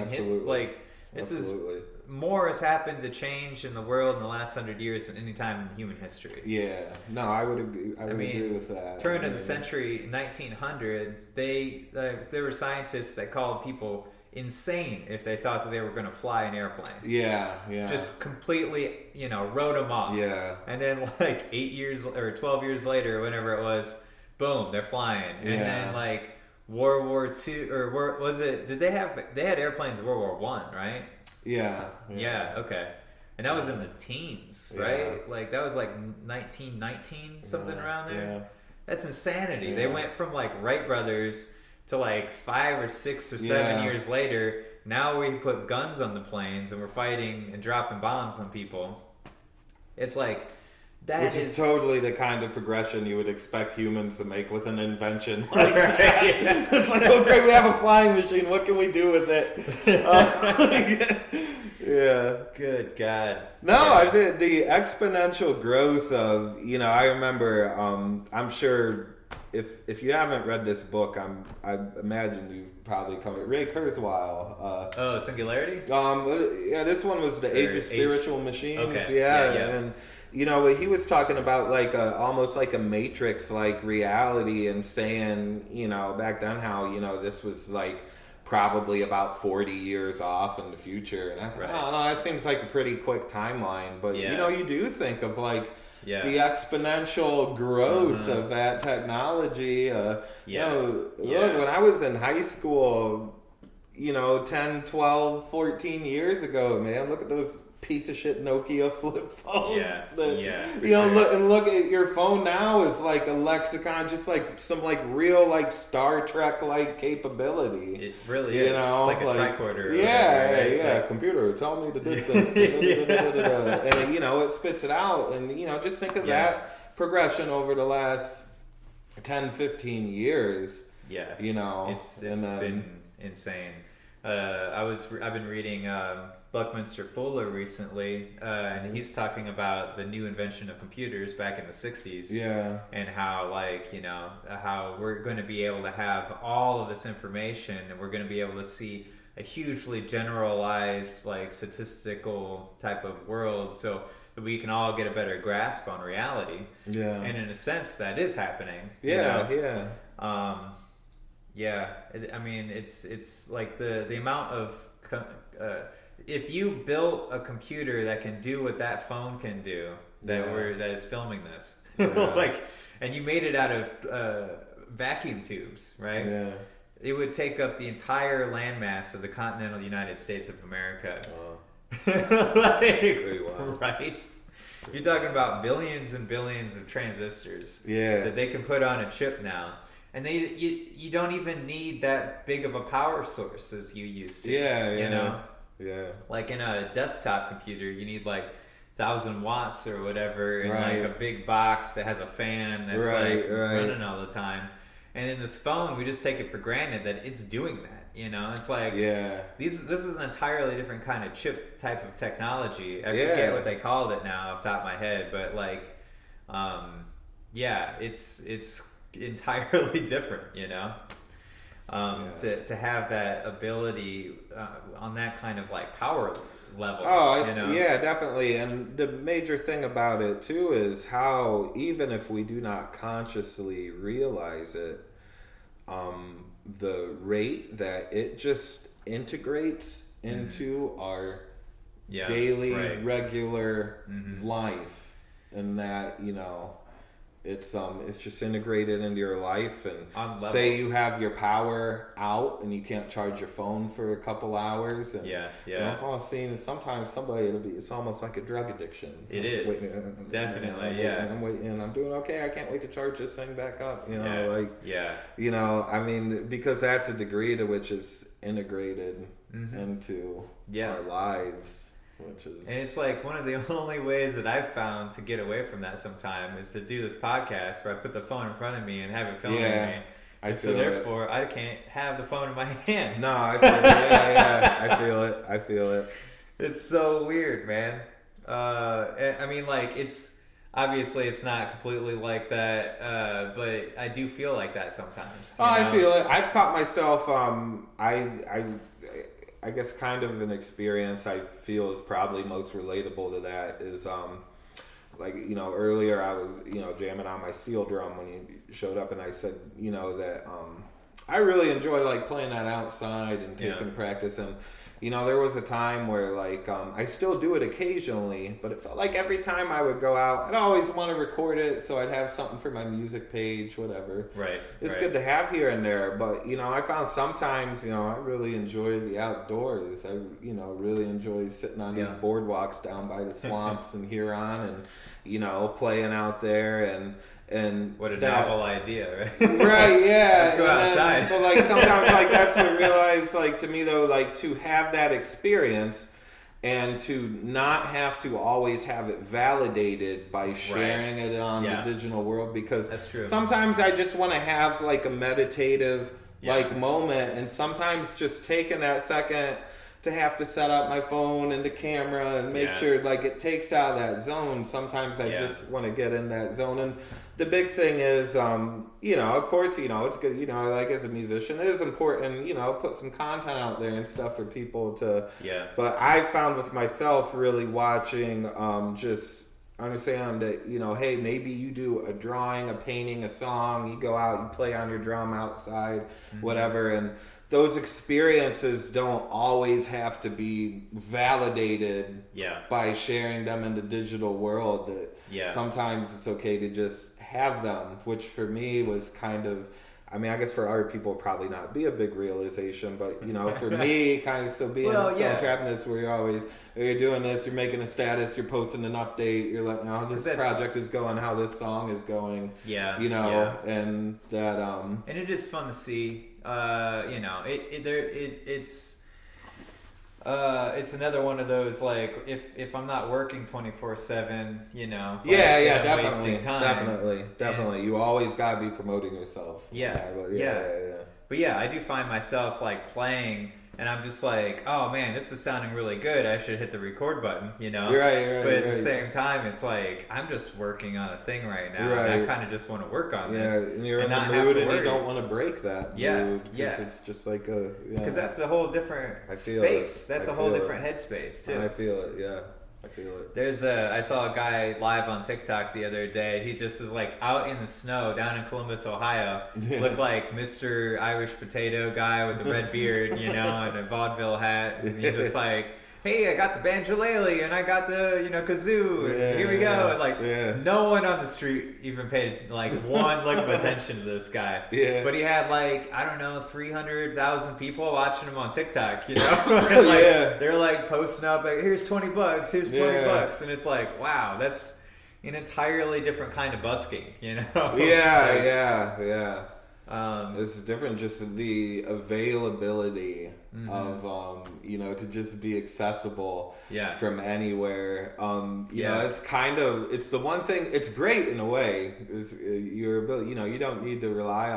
more has happened to change in the world in the last 100 years than any time in human history. Yeah, no, I would agree. I would agree with that. Turn of the century, 1900, there were scientists that called people insane if they thought that they were going to fly an airplane. Yeah. Just completely, wrote them off. Yeah. And then like 8 years or 12 years later, whenever it was. Boom, they're flying. And then like World War II they had airplanes in World War One, right? Yeah. Okay. And that was in the teens, right? Like that was like 1919, something around there. Yeah. That's insanity. They went from like Wright brothers to like 5 or 6 or 7 years later. Now we put guns on the planes and we're fighting and dropping bombs on people. It's like which is totally the kind of progression you would expect humans to make with an invention. It's like, okay, we have a flying machine. What can we do with it? Yeah. Good God. No, I think the exponential growth of, I remember, I'm sure if you haven't read this book, I imagine you've probably covered Ray Kurzweil. Singularity? This one was the Age of Spiritual Machines. Okay. And he was talking about like almost like a Matrix like reality, and saying, back then how, this was like probably about 40 years off in the future. And I thought, I don't know, that seems like a pretty quick timeline. But, you do think of like the exponential growth of that technology. Look, when I was in high school, 10, 12, 14 years ago, man, look at those piece of shit Nokia flip phones. Look at your phone now is like a lexicon, just like some like real like Star Trek like capability. It really is. It's like a tricorder. Yeah. Computer, tell me the distance. And it spits it out, and just think of that progression over the last 10, 15 years. Yeah. It's been insane. I've been reading Buckminster Fuller recently, and he's talking about the new invention of computers back in the 60s. Yeah. And how, how we're going to be able to have all of this information, and we're going to be able to see a hugely generalized, statistical type of world. So we can all get a better grasp on reality. Yeah. And in a sense, that is happening. Yeah, I mean, it's like the amount of if you built a computer that can do what that phone can do, that is filming this, like, and you made it out of vacuum tubes, right? Yeah. It would take up the entire landmass of the continental United States of America. Right? You're talking about billions and billions of transistors that they can put on a chip now. And you don't even need that big of a power source as you used to. You know? Yeah. Like in a desktop computer, you need like 1,000 watts or whatever, and like a big box that has a fan that's running all the time. And in this phone, we just take it for granted that it's doing that. You know, it's like this is an entirely different kind of chip type of technology. I forget what they called it now off the top of my head, but like, it's entirely different. You know, to have that ability on that kind of like power level. Yeah, definitely. And the major thing about it too is how even if we do not consciously realize it, the rate that it just integrates into our daily regular life, and that, you know, it's just integrated into your life. And say you have your power out and you can't charge your phone for a couple hours, and you know, I'm seeing sometimes it's almost like a drug addiction. It is definitely. I'm waiting. I'm doing okay. I can't wait to charge this thing back up. You know, you know, I mean, because that's a degree to which it's integrated into our lives. And it's like one of the only ways that I've found to get away from that sometime is to do this podcast where I put the phone in front of me and have it filming me. Therefore, I can't have the phone in my hand. No, I feel it. I feel it. It's so weird, man. I mean, like, it's obviously it's not completely like that, but I do feel like that sometimes. I feel it. I've caught myself. I guess kind of an experience I feel is probably most relatable to that is like, you know, earlier I was, you know, jamming on my steel drum when you showed up, and I said, you know, that I really enjoy like playing that outside and taking practice. And you know, there was a time where like I still do it occasionally, but it felt like every time I would go out, I'd always want to record it, so I'd have something for my music page, whatever. It's good to have here and there, but you know, I found sometimes, you know, I really enjoy the outdoors. I, you know, really enjoy sitting on these boardwalks down by the swamps in Huron, and you know, playing out there. And what a novel idea, right? Let's go outside. But like sometimes, like that's what I realize. Like to me, though, like to have that experience and to not have to always have it validated by sharing it on the digital world, because that's true. Sometimes I just want to have like a meditative like moment, and sometimes just taking that second to have to set up my phone and the camera and make sure like it takes out that zone. Sometimes I just want to get in that zone. And the big thing is, you know, of course, you know, it's good, you know, like as a musician, it is important, you know, put some content out there and stuff for people to, but I found with myself really watching, just understand that, you know, hey, maybe you do a drawing, a painting, a song, you go out, you play on your drum outside, whatever, and those experiences don't always have to be validated by sharing them in the digital world. That sometimes it's okay to just have them, which for me was kind of, I mean, I guess for other people probably not be a big realization, but you know, for me, kind of still being trapped in this, where you're doing this, you're making a status, you're posting an update, you're letting how this project is going, how this song is going, you know, and that and it is fun to see. You know, it's another one of those, like, if I'm not working 24/7, you know, definitely, you always gotta be promoting yourself. But I do find myself like playing, and I'm just like, oh man, this is sounding really good, I should hit the record button, you know? But at the same time, it's like, I'm just working on a thing right now, and I kind of just want to work on this. And you're in the mood, and you don't want to break that mood. Because it's just like because that's a whole different space. That's a whole different headspace, too. I feel it, I feel it. I saw a guy live on TikTok the other day. He just is like out in the snow down in Columbus, Ohio. Looked like Mr. Irish Potato guy with the red beard, you know, and a vaudeville hat. And he's just like, hey, I got the banjolele and I got the, you know, kazoo, and here we go. And like, no one on the street even paid like one look of attention to this guy. Yeah. But he had like, I don't know, 300,000 people watching him on TikTok, you know? And like, they're like posting up, like, here's $20, here's $20. And it's like, wow, that's an entirely different kind of busking, you know? It's different, just the availability of you know, to just be accessible from anywhere. You know, it's the one thing. It's great in a way. Is your ability. You know, you don't need to rely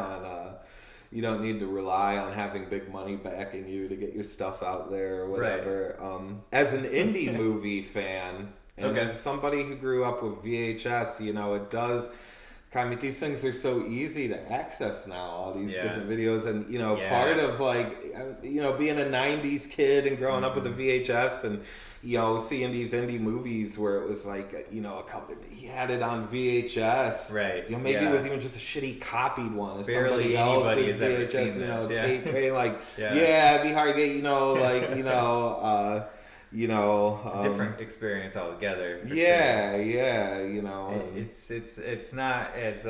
on having big money backing you to get your stuff out there or whatever. Right. As an indie movie fan and as somebody who grew up with VHS, you know, it does. I mean, these things are so easy to access now, all these different videos. And, you know, part of, like, you know, being a 90s kid and growing up with a VHS and, you know, seeing these indie movies where it was like, you know, he had it on VHS. Right. You know, maybe it was even just a shitty copied one of barely somebody else's VHS, you know, tape tray. Like, it'd be hard to get, you know, like, you know, it's a different experience altogether. For sure. You know, it's not as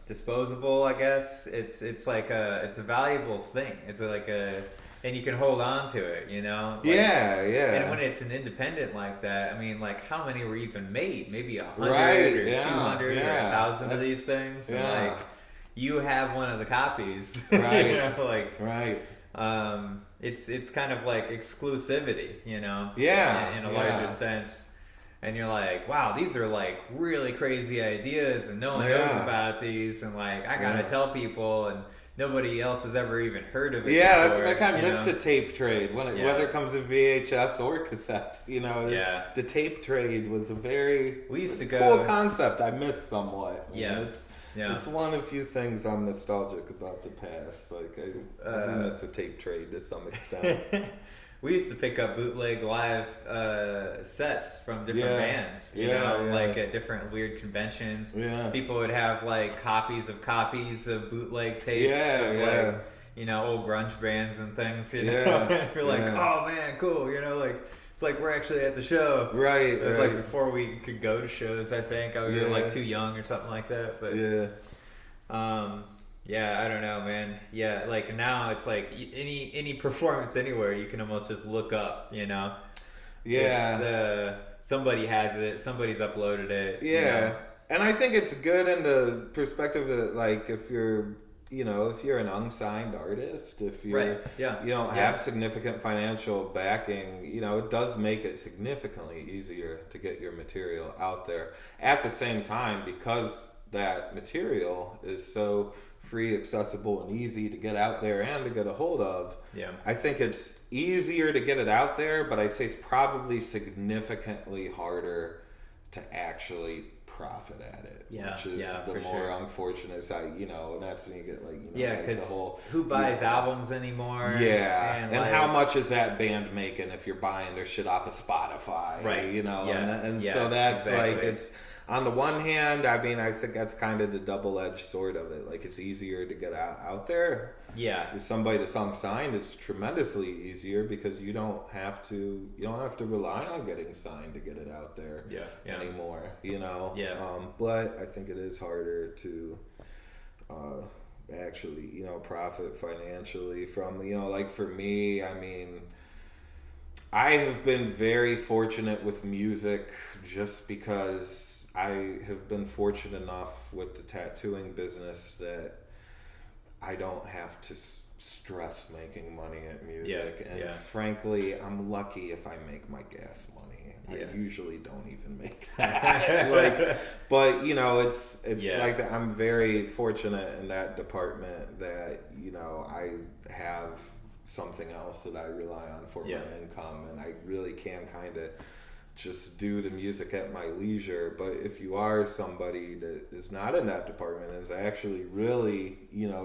disposable, I guess. It's like it's a valuable thing. It's and you can hold on to it, you know. Like, And when it's an independent like that, I mean, like, how many were even made? Maybe 100 or 200 or 1,000 of these things. And like, you have one of the copies, right? You know, like right. It's kind of like exclusivity, you know, in a larger sense. And you're like, wow, these are like really crazy ideas and no one knows about these. And like, I gotta tell people, and nobody else has ever even heard of it. Before, I kind of missed the tape trade whether it comes to VHS or cassettes, you know. The tape trade was a very cool concept I missed somewhat. It's one of the few things I'm nostalgic about the past. Like, I do miss a tape trade to some extent. We used to pick up bootleg live sets from different bands, you know, like at different weird conventions. People would have like copies of bootleg tapes of like, you know, old grunge bands and things, you know. You're like, oh man, cool, you know, like, it's like we're actually at the show. Right. It was like before we could go to shows, I think. We were like too young or something like that. But I don't know, man. Yeah, like now it's like any performance anywhere you can almost just look up, you know. Somebody has it, somebody's uploaded it. You know? And I think it's good in the perspective that, like, if you're an unsigned artist, if you're, you don't have significant financial backing, you know, it does make it significantly easier to get your material out there. At the same time, because that material is so free, accessible, and easy to get out there and to get a hold of, I think it's easier to get it out there, but I'd say it's probably significantly harder to actually profit at it, which is the more unfortunate side, you know. And that's when you get, like, you know, like the whole, who buys albums anymore, and like, how much is that band making if you're buying their shit off of Spotify, right? You know, so that's like, it's on the one hand, I mean, I think that's kind of the double-edged sword of it. Like, it's easier to get out there. For somebody that's unsigned, it's tremendously easier because you don't have to rely on getting signed to get it out there anymore, you know. But I think it is harder to actually, you know, profit financially from, you know, like for me, I mean, I have been very fortunate with music just because I have been fortunate enough with the tattooing business that I don't have to stress making money at music. And frankly, I'm lucky if I make my gas money. I usually don't even make that. But you know, it's like I'm very fortunate in that department that, you know, I have something else that I rely on for my income, and I really can kind of just do the music at my leisure. But if you are somebody that is not in that department and is actually really,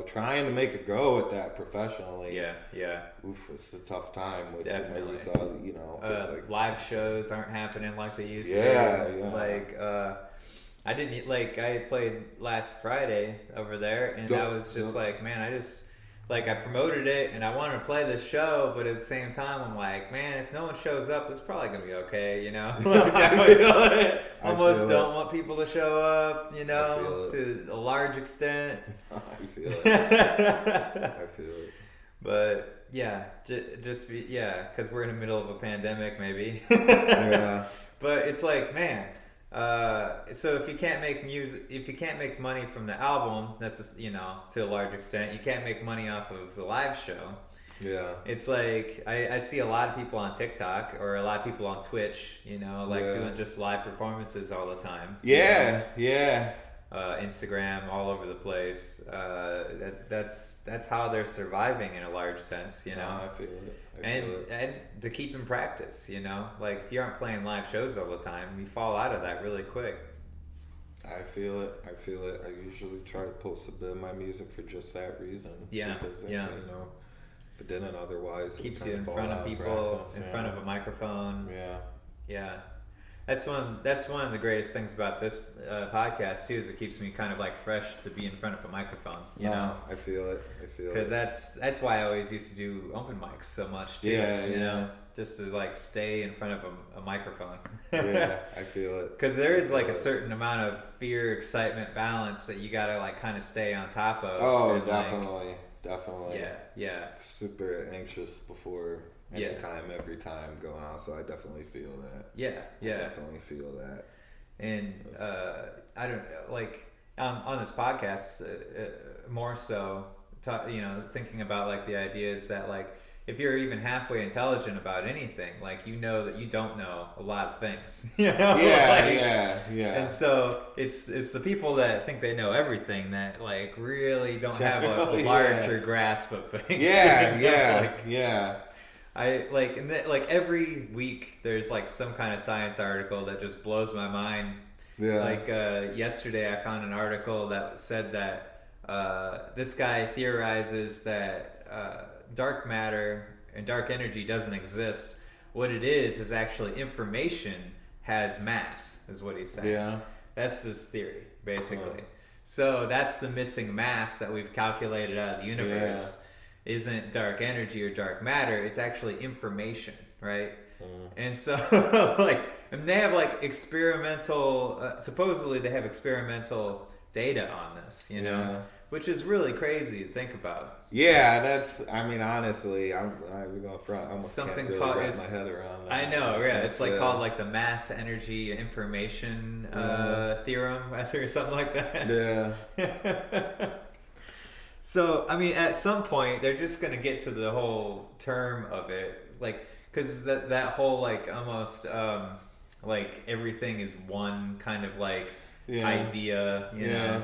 trying to make a go at that professionally, it's a tough time with Definitely. Live shows aren't happening like they used to. I played last Friday over there, and I was just like, man, I promoted it and I wanted to play the show, but at the same time, I'm like, man, if no one shows up, it's probably going to be okay, I almost don't want people to show up, to a large extent. I feel it. I feel it. But yeah, because we're in the middle of a pandemic, maybe. Yeah. But it's like, man. So if you can't make money from the album, that's just, to a large extent, you can't make money off of the live show. Yeah. It's like, I see a lot of people on TikTok or a lot of people on Twitch, doing just live performances all the time. Yeah. Yeah. Instagram, all over the place. That's how they're surviving in a large sense, I feel it. And to keep in practice, if you aren't playing live shows all the time, you fall out of that really quick. I feel it. I usually try to post a bit of my music for just that reason. Yeah. Because if it didn't otherwise, keeps you in front of people, in front of a microphone. Yeah. Yeah. That's one of the greatest things about this podcast too, is it keeps me kind of like fresh to be in front of a microphone. I feel it. Because that's why I always used to do open mics so much too. Yeah. Just to stay in front of a microphone. Yeah, I feel it. Because there is a certain amount of fear, excitement, balance that you gotta kind of stay on top of. Oh, definitely. Yeah. Super anxious before. Anytime, every time going on, so I definitely feel that. Yeah. I definitely feel that. And I don't on this podcast, more so, thinking about the ideas that if you're even halfway intelligent about anything, that you don't know a lot of things. Yeah. And so it's the people that think they know everything that really don't have a larger grasp of things. Yeah. I every week there's some kind of science article that just blows my mind. Yeah. Yesterday I found an article that said that this guy theorizes that dark matter and dark energy doesn't exist. What it is actually information has mass, is what he said. Yeah. That's this theory, basically. So that's the missing mass that we've calculated out of the universe. Isn't dark energy or dark matter, it's actually information, right? And so and they have experimental supposedly they have experimental data on this, which is really crazy to think about. Yeah, honestly, we're going front. I almost something can't really wrap my head around that. I know, yeah. It's called the mass energy information theorem, or something like that. Yeah. So, at some point, they're just going to get to the whole term of it. Because that whole, almost, everything is one kind of, idea, you know?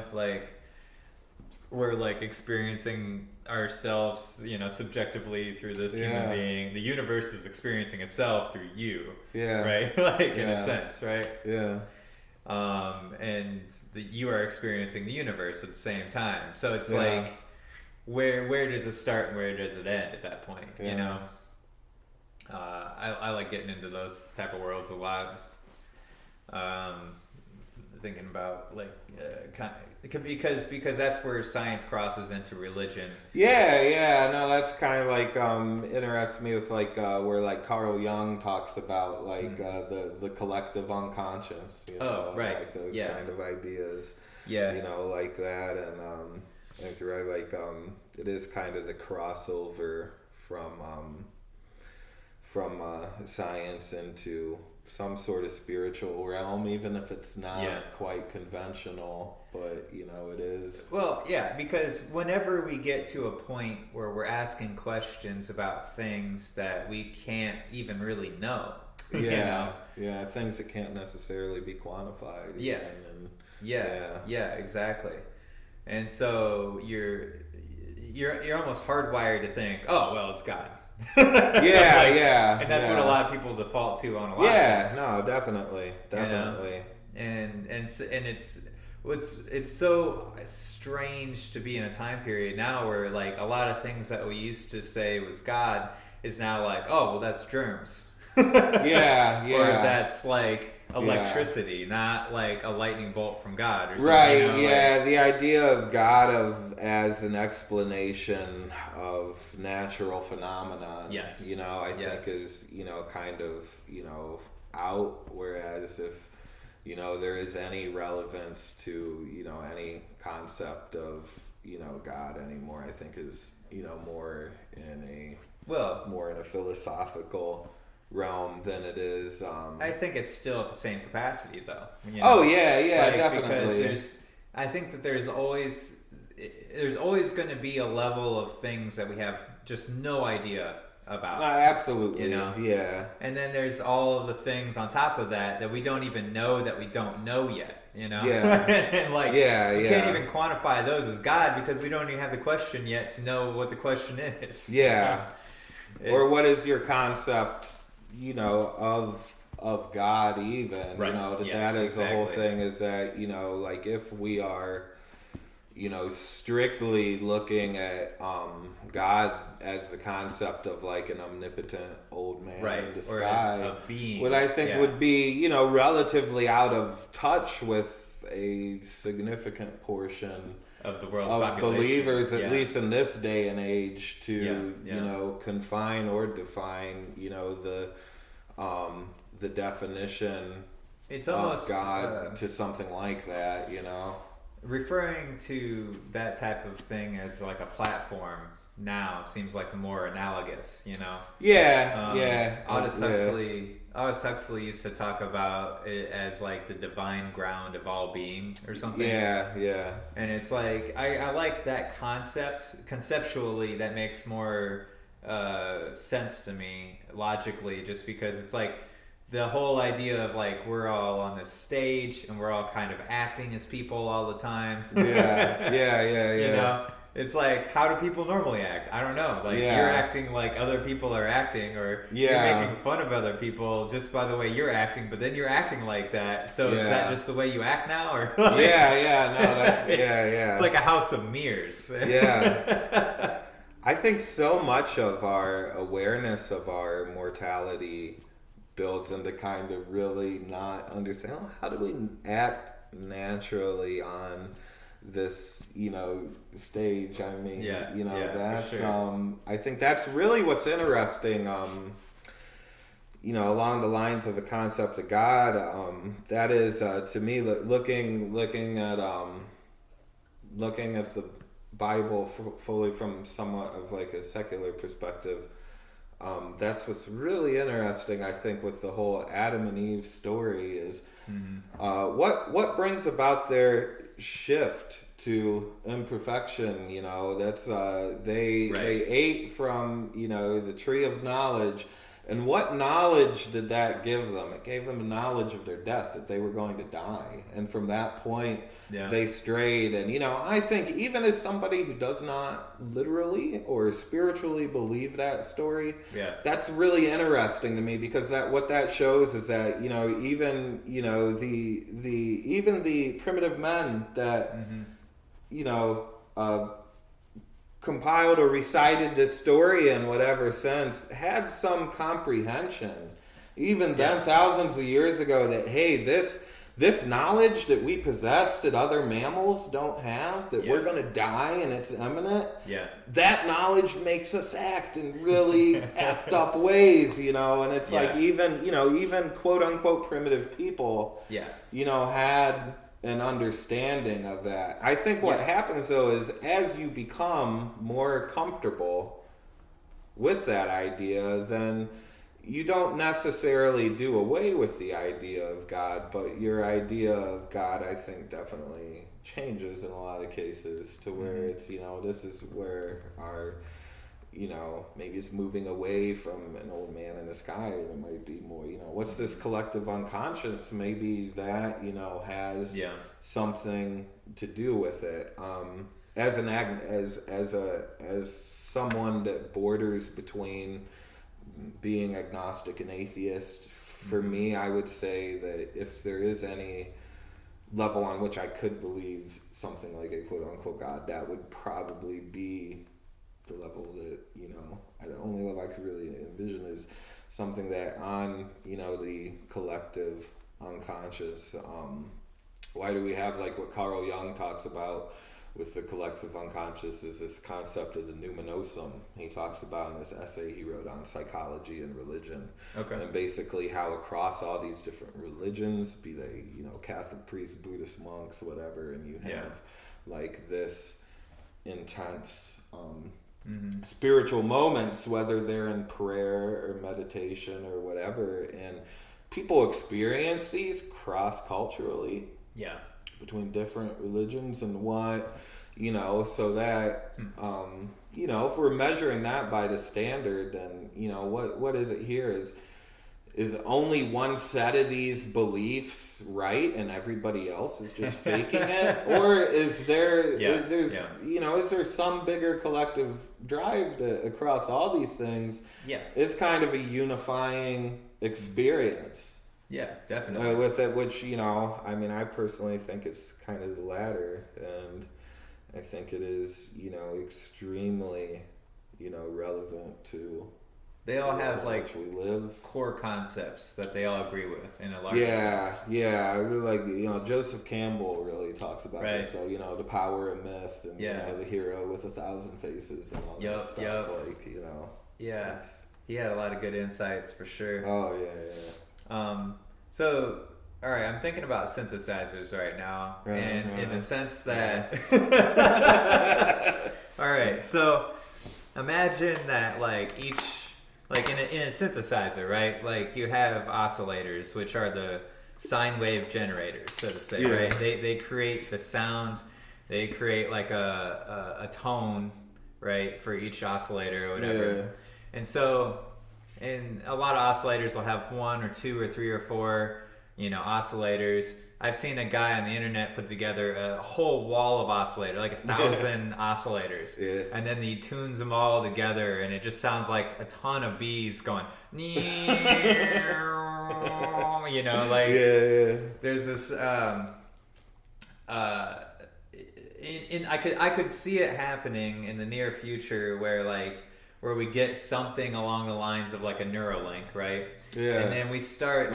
We're, experiencing ourselves, subjectively through this human being. The universe is experiencing itself through you. Yeah. Right? In a sense, right? Yeah. And you are experiencing the universe at the same time. So it's where does it start and where does it end at that point? I like getting into those type of worlds a lot. Thinking about because that's where science crosses into religion. No, that's kind of interests me with where Carl Jung talks about the collective unconscious, those kind of ideas, like that. And I think you're right, it is kind of the crossover from science into some sort of spiritual realm, even if it's not quite conventional, but it is. Well, because whenever we get to a point where we're asking questions about things that we can't even really know, things that can't necessarily be quantified. Exactly. And so you're almost hardwired to think, oh well, it's God. Yeah. And that's what a lot of people default to on a lot of things. No, definitely. And it's so strange to be in a time period now where like a lot of things that we used to say was God is now like, oh well, that's germs. Yeah. Or that's like electricity, not like a lightning bolt from God or something. Right, Like, the idea of God as an explanation of natural phenomena, yes. I think is, kind of, out, whereas if, there is any relevance to, any concept of, God anymore, I think is, more in a philosophical realm than it is. I think it's still at the same capacity though. Oh yeah, definitely. Because I think that there's always going to be a level of things that we have just no idea about. Absolutely. Yeah. And then there's all of the things on top of that we don't even know that we don't know yet. Yeah. And like, we can't even quantify those as God because we don't even have the question yet to know what the question is. Yeah. Or what is your concept, of God even, right. That is exactly. The whole thing is that, like if we are, strictly looking at God as the concept of like an omnipotent old man in the sky, or as a being, what I think would be, relatively out of touch with a significant portion of the world's of population. Believers, at least in this day and age, to confine or define, the definition of God to something like that, Referring to that type of thing as like a platform now seems like more analogous, Aldous Huxley used to talk about it as like the divine ground of all being or something. Yeah. And it's like I like that concept. Conceptually, that makes more sense to me logically, just because it's like the whole idea of like we're all on this stage and we're all kind of acting as people all the time. Yeah. It's like, how do people normally act? I don't know. Like, you're acting like other people are acting, or you're making fun of other people just by the way you're acting, but then you're acting like that. So is that just the way you act now? Or like, it's like a house of mirrors. I think so much of our awareness of our mortality builds into kind of really not understand how do we act naturally on this stage. I mean, that's sure. I think that's really what's interesting, along the lines of the concept of God. That is to me looking at the Bible fully from somewhat of like a secular perspective. That's what's really interesting, I think, with the whole Adam and Eve story is what brings about their shift to imperfection. That's they ate from the tree of knowledge, and what knowledge did that give them? It gave them a knowledge of their death, that they were going to die, and from that point they strayed. And I think even as somebody who does not literally or spiritually believe that story, that's really interesting to me, because what that shows is that even the primitive men that compiled or recited this story in whatever sense had some comprehension even then, thousands of years ago, that hey, this knowledge that we possess that other mammals don't have, that we're going to die and it's imminent, that knowledge makes us act in really effed up ways, and it's like even quote unquote primitive people had an understanding of that. I think what happens though is as you become more comfortable with that idea, then you don't necessarily do away with the idea of God, but your idea of God, I think, definitely changes in a lot of cases to where it's, this is where our, maybe it's moving away from an old man in the sky, and it might be more, what's this collective unconscious? Maybe that, has something to do with it. as someone that borders between being agnostic and atheist, for me, I would say that if there is any level on which I could believe something like a quote unquote God, that would probably be the level that, the only level I could really envision is something that on, the collective unconscious, why do we have like what Carl Jung talks about with the collective unconscious is this concept of the numinosum. He talks about in this essay he wrote on psychology and religion. Okay. And basically how across all these different religions, be they, Catholic priests, Buddhist monks, whatever, and you have like this intense spiritual moments, whether they're in prayer or meditation or whatever, and people experience these cross-culturally. Yeah. Between different religions and what, so that, if we're measuring that by the standard, then, what is it here? Is only one set of these beliefs right and everybody else is just faking it? Or is there, is there some bigger collective drive to, across all these things? Yeah. It's kind of a unifying experience. Yeah, definitely. With it, which, I personally think it's kind of the latter. And I think it is, extremely, relevant to... They all have, like, we live. Core concepts that they all agree with in a larger sense. Yeah. I really like, Joseph Campbell really talks about this. So, the power of myth and, the hero with 1,000 faces and all that stuff. Like, Yeah. He had a lot of good insights for sure. Oh, yeah. So, all right, I'm thinking about synthesizers right now, and in the sense that, all right, so imagine that like in a synthesizer, right? Like you have oscillators, which are the sine wave generators, so to say, right? They create the sound, they create like a tone, right, for each oscillator or whatever, and so. And a lot of oscillators will have 1 or 2 or 3 or 4, oscillators. I've seen a guy on the internet put together a whole wall of oscillators, like 1,000 oscillators. Yeah. And then he tunes them all together, and it just sounds like a ton of bees going, there's this, I could see it happening in the near future where we get something along the lines of like a Neuralink, right? Yeah. And then we start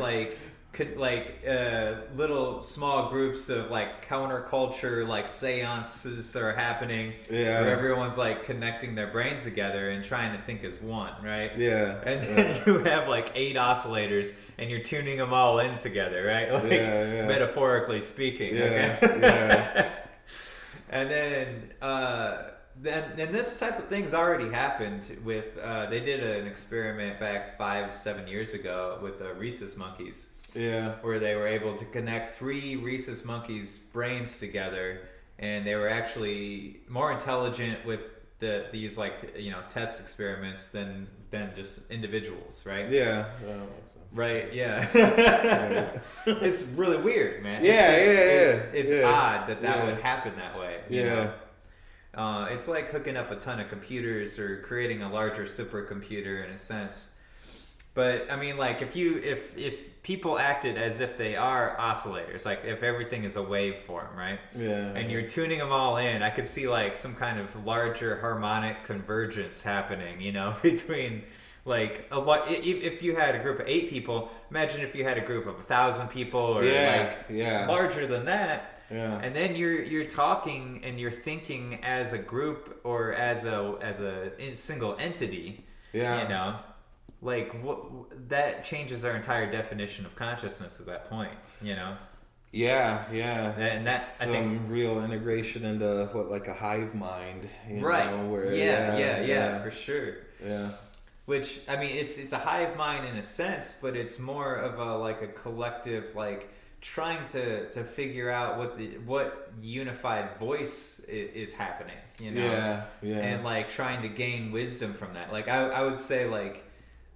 little small groups of like counterculture, like seances are happening, where everyone's like connecting their brains together and trying to think as one, right? Yeah. And then you have like 8 oscillators and you're tuning them all in together, right? Like metaphorically speaking. Yeah. Okay? Yeah. And then this type of thing's already happened with they did an experiment back 5-7 years ago with the rhesus monkeys, where they were able to connect 3 rhesus monkeys' brains together, and they were actually more intelligent with these test experiments than just individuals, right? Yeah, that makes sense. Right, yeah. It's really weird, man. It's odd that would happen that way. You know? It's like hooking up a ton of computers or creating a larger supercomputer in a sense. But I mean, like if people acted as if they are oscillators, like if everything is a waveform, right? Yeah. And you're tuning them all in, I could see like some kind of larger harmonic convergence happening, between like if you had a group of 8 people, imagine if you had a group of 1,000 people or larger than that. Yeah. And then you're talking and you're thinking as a group or as a single entity. Yeah. Like that changes our entire definition of consciousness at that point. Yeah. And that I think real integration into like a hive mind. Right. Where, for sure. Yeah. Which I mean, it's a hive mind in a sense, but it's more of a collective trying to figure out what unified voice is happening, and trying to gain wisdom from that. Like I would say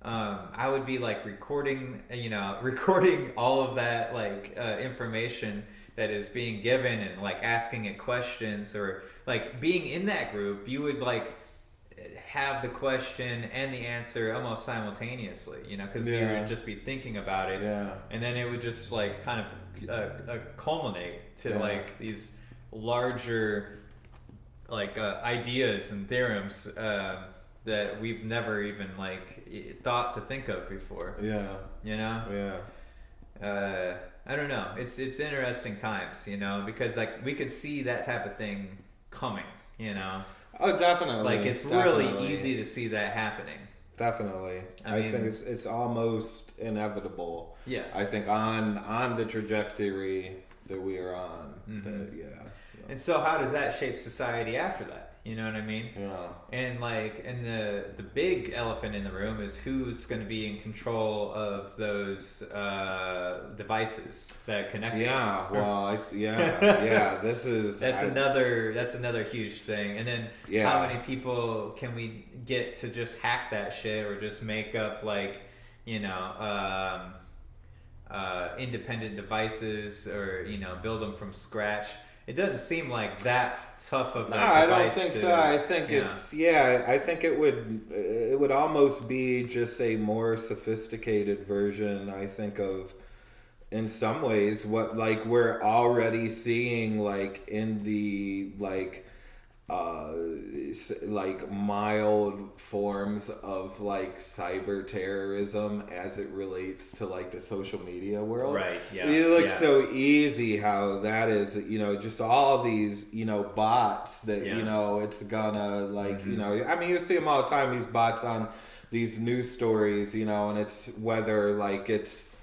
I would be recording all of that information that is being given and like asking it questions, or like being in that group, you would like have the question and the answer almost simultaneously, you know, because you would just be thinking about it, and then it would just like kind of culminate to like these larger like ideas and theorems that we've never even like thought to think of before. You know. I don't know. It's interesting times, you know, because like we could see that type of thing coming, you know. Oh, definitely. Like it's really easy to see that happening. Definitely. I mean, think it's almost inevitable. Yeah. I think on the trajectory that we are on. And so how does that shape society after that? You know what I mean? Yeah. And like, and the big elephant in the room is who's going to be in control of those devices that connect us. Yeah. Well, this is that's another huge thing. And then how many people can we get to just hack that shit, or just make up like, you know, independent devices, or you know, build them from scratch? It doesn't seem like that tough of a device. I don't think so. I think I think it would almost be just a more sophisticated version, I think, of in some ways what like we're already seeing like in the like mild forms of like cyber terrorism as it relates to like the social media world. Right. Yeah. It looks so easy how that is, you know, just all these, you know, bots that, you know, it's gonna like, you know, I mean, you see them all the time, these bots on these news stories, you know, and it's whether like it's,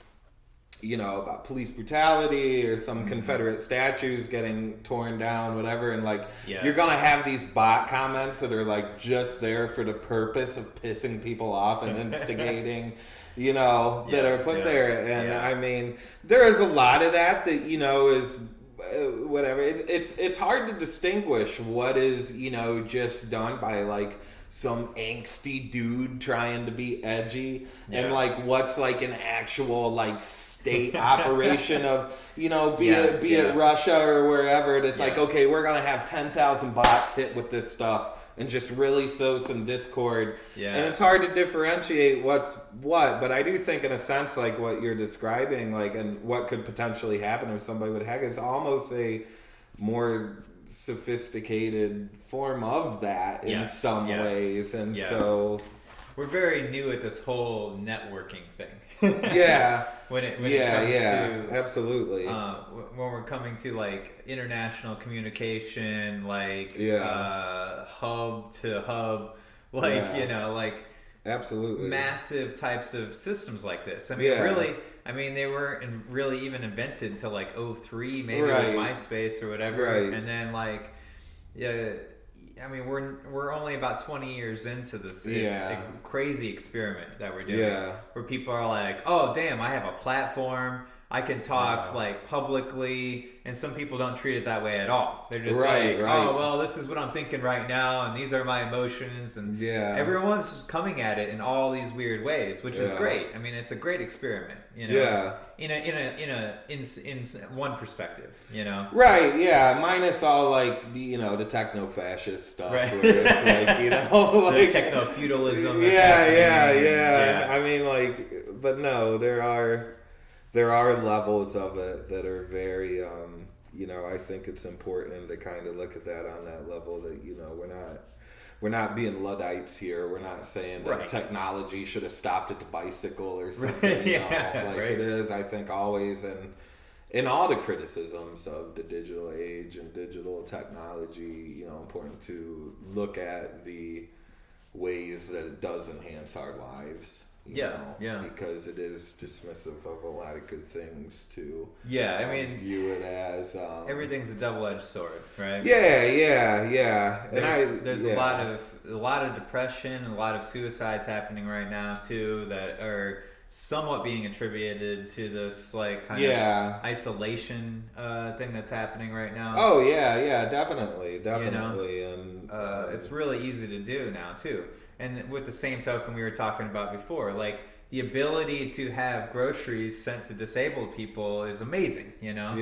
you know, about police brutality or some Confederate statues getting torn down, whatever, and like you're gonna have these bot comments that are like just there for the purpose of pissing people off and instigating, you know, that are put there. And I mean, there is a lot of that you know is whatever. It's hard to distinguish what is, you know, just done by like some angsty dude trying to be edgy and like what's like an actual like state operation of, you know, be it Russia or wherever. It's like, okay, we're gonna have 10,000 bots hit with this stuff and just really sow some discord. And it's hard to differentiate what's what, but I do think in a sense like what you're describing, like, and what could potentially happen if somebody would hack is almost a more sophisticated form of that in some ways. And so we're very new at this whole networking thing. when it comes to absolutely when we're coming to like international communication, like hub to hub, like you know, like absolutely massive types of systems like this. I mean, really, I mean, they weren't really even invented until like 2003, maybe like MySpace or whatever, and then like I mean, we're only about 20 years into this crazy experiment that we're doing, where people are like, oh, damn, I have a platform. I can talk like publicly, and some people don't treat it that way at all. They're just oh, well, this is what I'm thinking right now, and these are my emotions, and everyone's coming at it in all these weird ways, which is great. I mean, it's a great experiment, you know. In one perspective, you know. Minus all like the, you know, the techno-fascist stuff, where it's like, you know, like techno-feudalism. I mean, like, but no, there are levels of it that are very, you know, I think it's important to kind of look at that on that level that, you know, we're not being Luddites here. We're not saying that technology should have stopped at the bicycle or something. You know? It is, I think, always in all the criticisms of the digital age and digital technology, you know, important to look at the ways that it does enhance our lives. You know, because it is dismissive of a lot of good things too. I mean, view it as everything's a double-edged sword, right? There's a lot of depression, a lot of suicides happening right now too that are somewhat being attributed to this like kind of isolation thing that's happening right now. Oh definitely. You know? And it's really easy to do now too. And with the same token we were talking about before, like the ability to have groceries sent to disabled people is amazing, you know?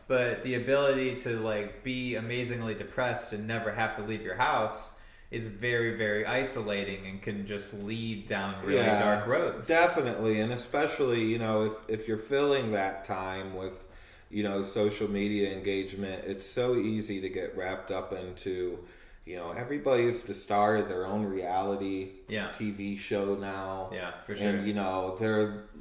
but the ability to like be amazingly depressed and never have to leave your house is very, very isolating and can just lead down really dark roads. Definitely. And especially, you know, if you're filling that time with, you know, social media engagement, it's so easy to get wrapped up into, you know, everybody's the star of their own reality TV show now. Yeah, for sure. And, you know,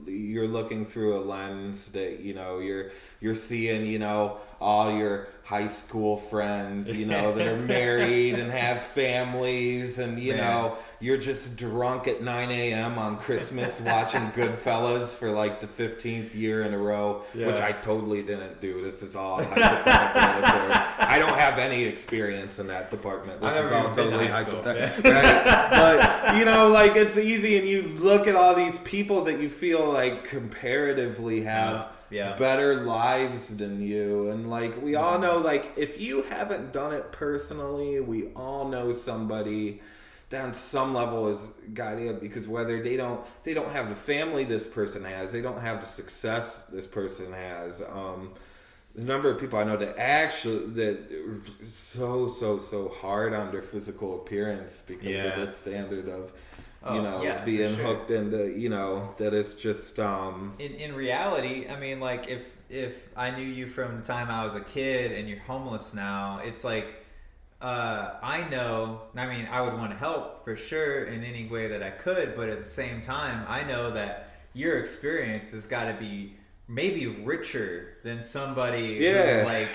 you're looking through a lens that, you know, you're seeing, you know, all your high school friends, you know, that are married and have families, and, you know, you're just drunk at 9 a.m. on Christmas watching Goodfellas for like the 15th year in a row, which I totally didn't do. This is all hypothetical, of course. I don't have any experience in that department. This is all totally hypothetical. Right? But, you know, like, it's easy, and you look at all these people that you feel like comparatively have better lives than you, and like we all know, like, if you haven't done it personally, we all know somebody that on some level has got it, because whether they don't have the family this person has, they don't have the success this person has. The number of people I know that are so hard on their physical appearance because of this standard of being hooked into, you know, that it's just in reality, I mean, like, if I knew you from the time I was a kid and you're homeless now, it's like I know, I mean, I would want to help for sure in any way that I could, but at the same time, I know that your experience has got to be maybe richer than somebody who, like,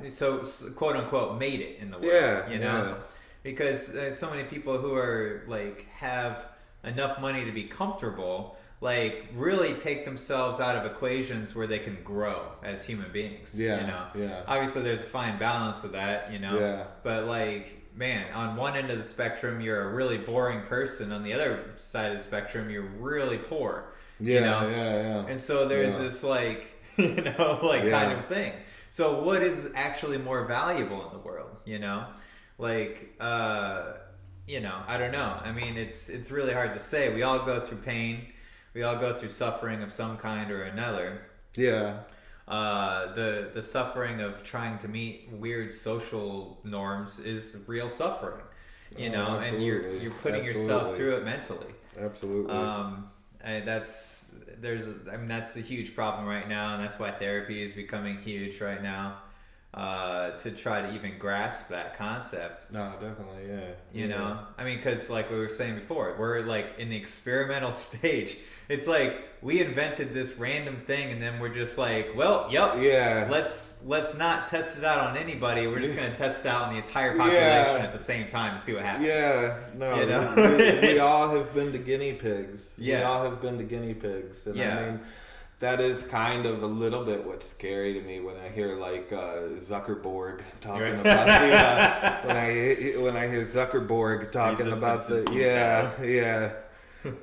so quote unquote made it in the world, you know? Because so many people who are like have enough money to be comfortable, like, really take themselves out of equations where they can grow as human beings. You know, obviously there's a fine balance of that, you know. But like, man, on one end of the spectrum, you're a really boring person. On the other side of the spectrum, you're really poor. You know? And so there's this like, you know, like kind of thing. So what is actually more valuable in the world? You know. Like, you know, I don't know. I mean, it's really hard to say. We all go through pain. We all go through suffering of some kind or another. Yeah. The suffering of trying to meet weird social norms is real suffering, you know, and you're putting yourself through it mentally. Absolutely. And that's a huge problem right now, and that's why therapy is becoming huge right now. To try to even grasp that concept. No, definitely, You know, I mean, because like we were saying before, we're like in the experimental stage. It's like we invented this random thing, and then we're just like, well, let's not test it out on anybody. We're just going to test it out on the entire population at the same time to see what happens. You know? we all have been the guinea pigs. We all have been the guinea pigs, and I mean, that is kind of a little bit what's scary to me when I hear like Zuckerberg talking about the when I hear Zuckerberg talking about the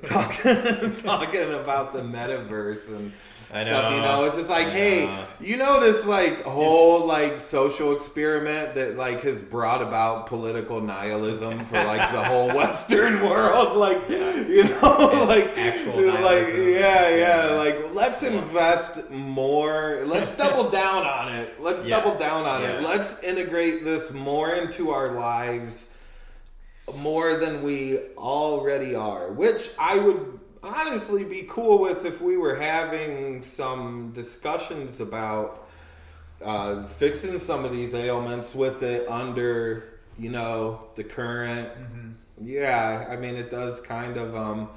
talking about the metaverse and stuff. You know, it's just like, hey, you know, this like whole like social experiment that like has brought about political nihilism for like the whole Western world, like you know, like actual nihilism. like let's invest more, let's double down on it, let's integrate this more into our lives more than we already are, which I would honestly be cool with if we were having some discussions about fixing some of these ailments with it under, you know, the current. I mean, it does kind of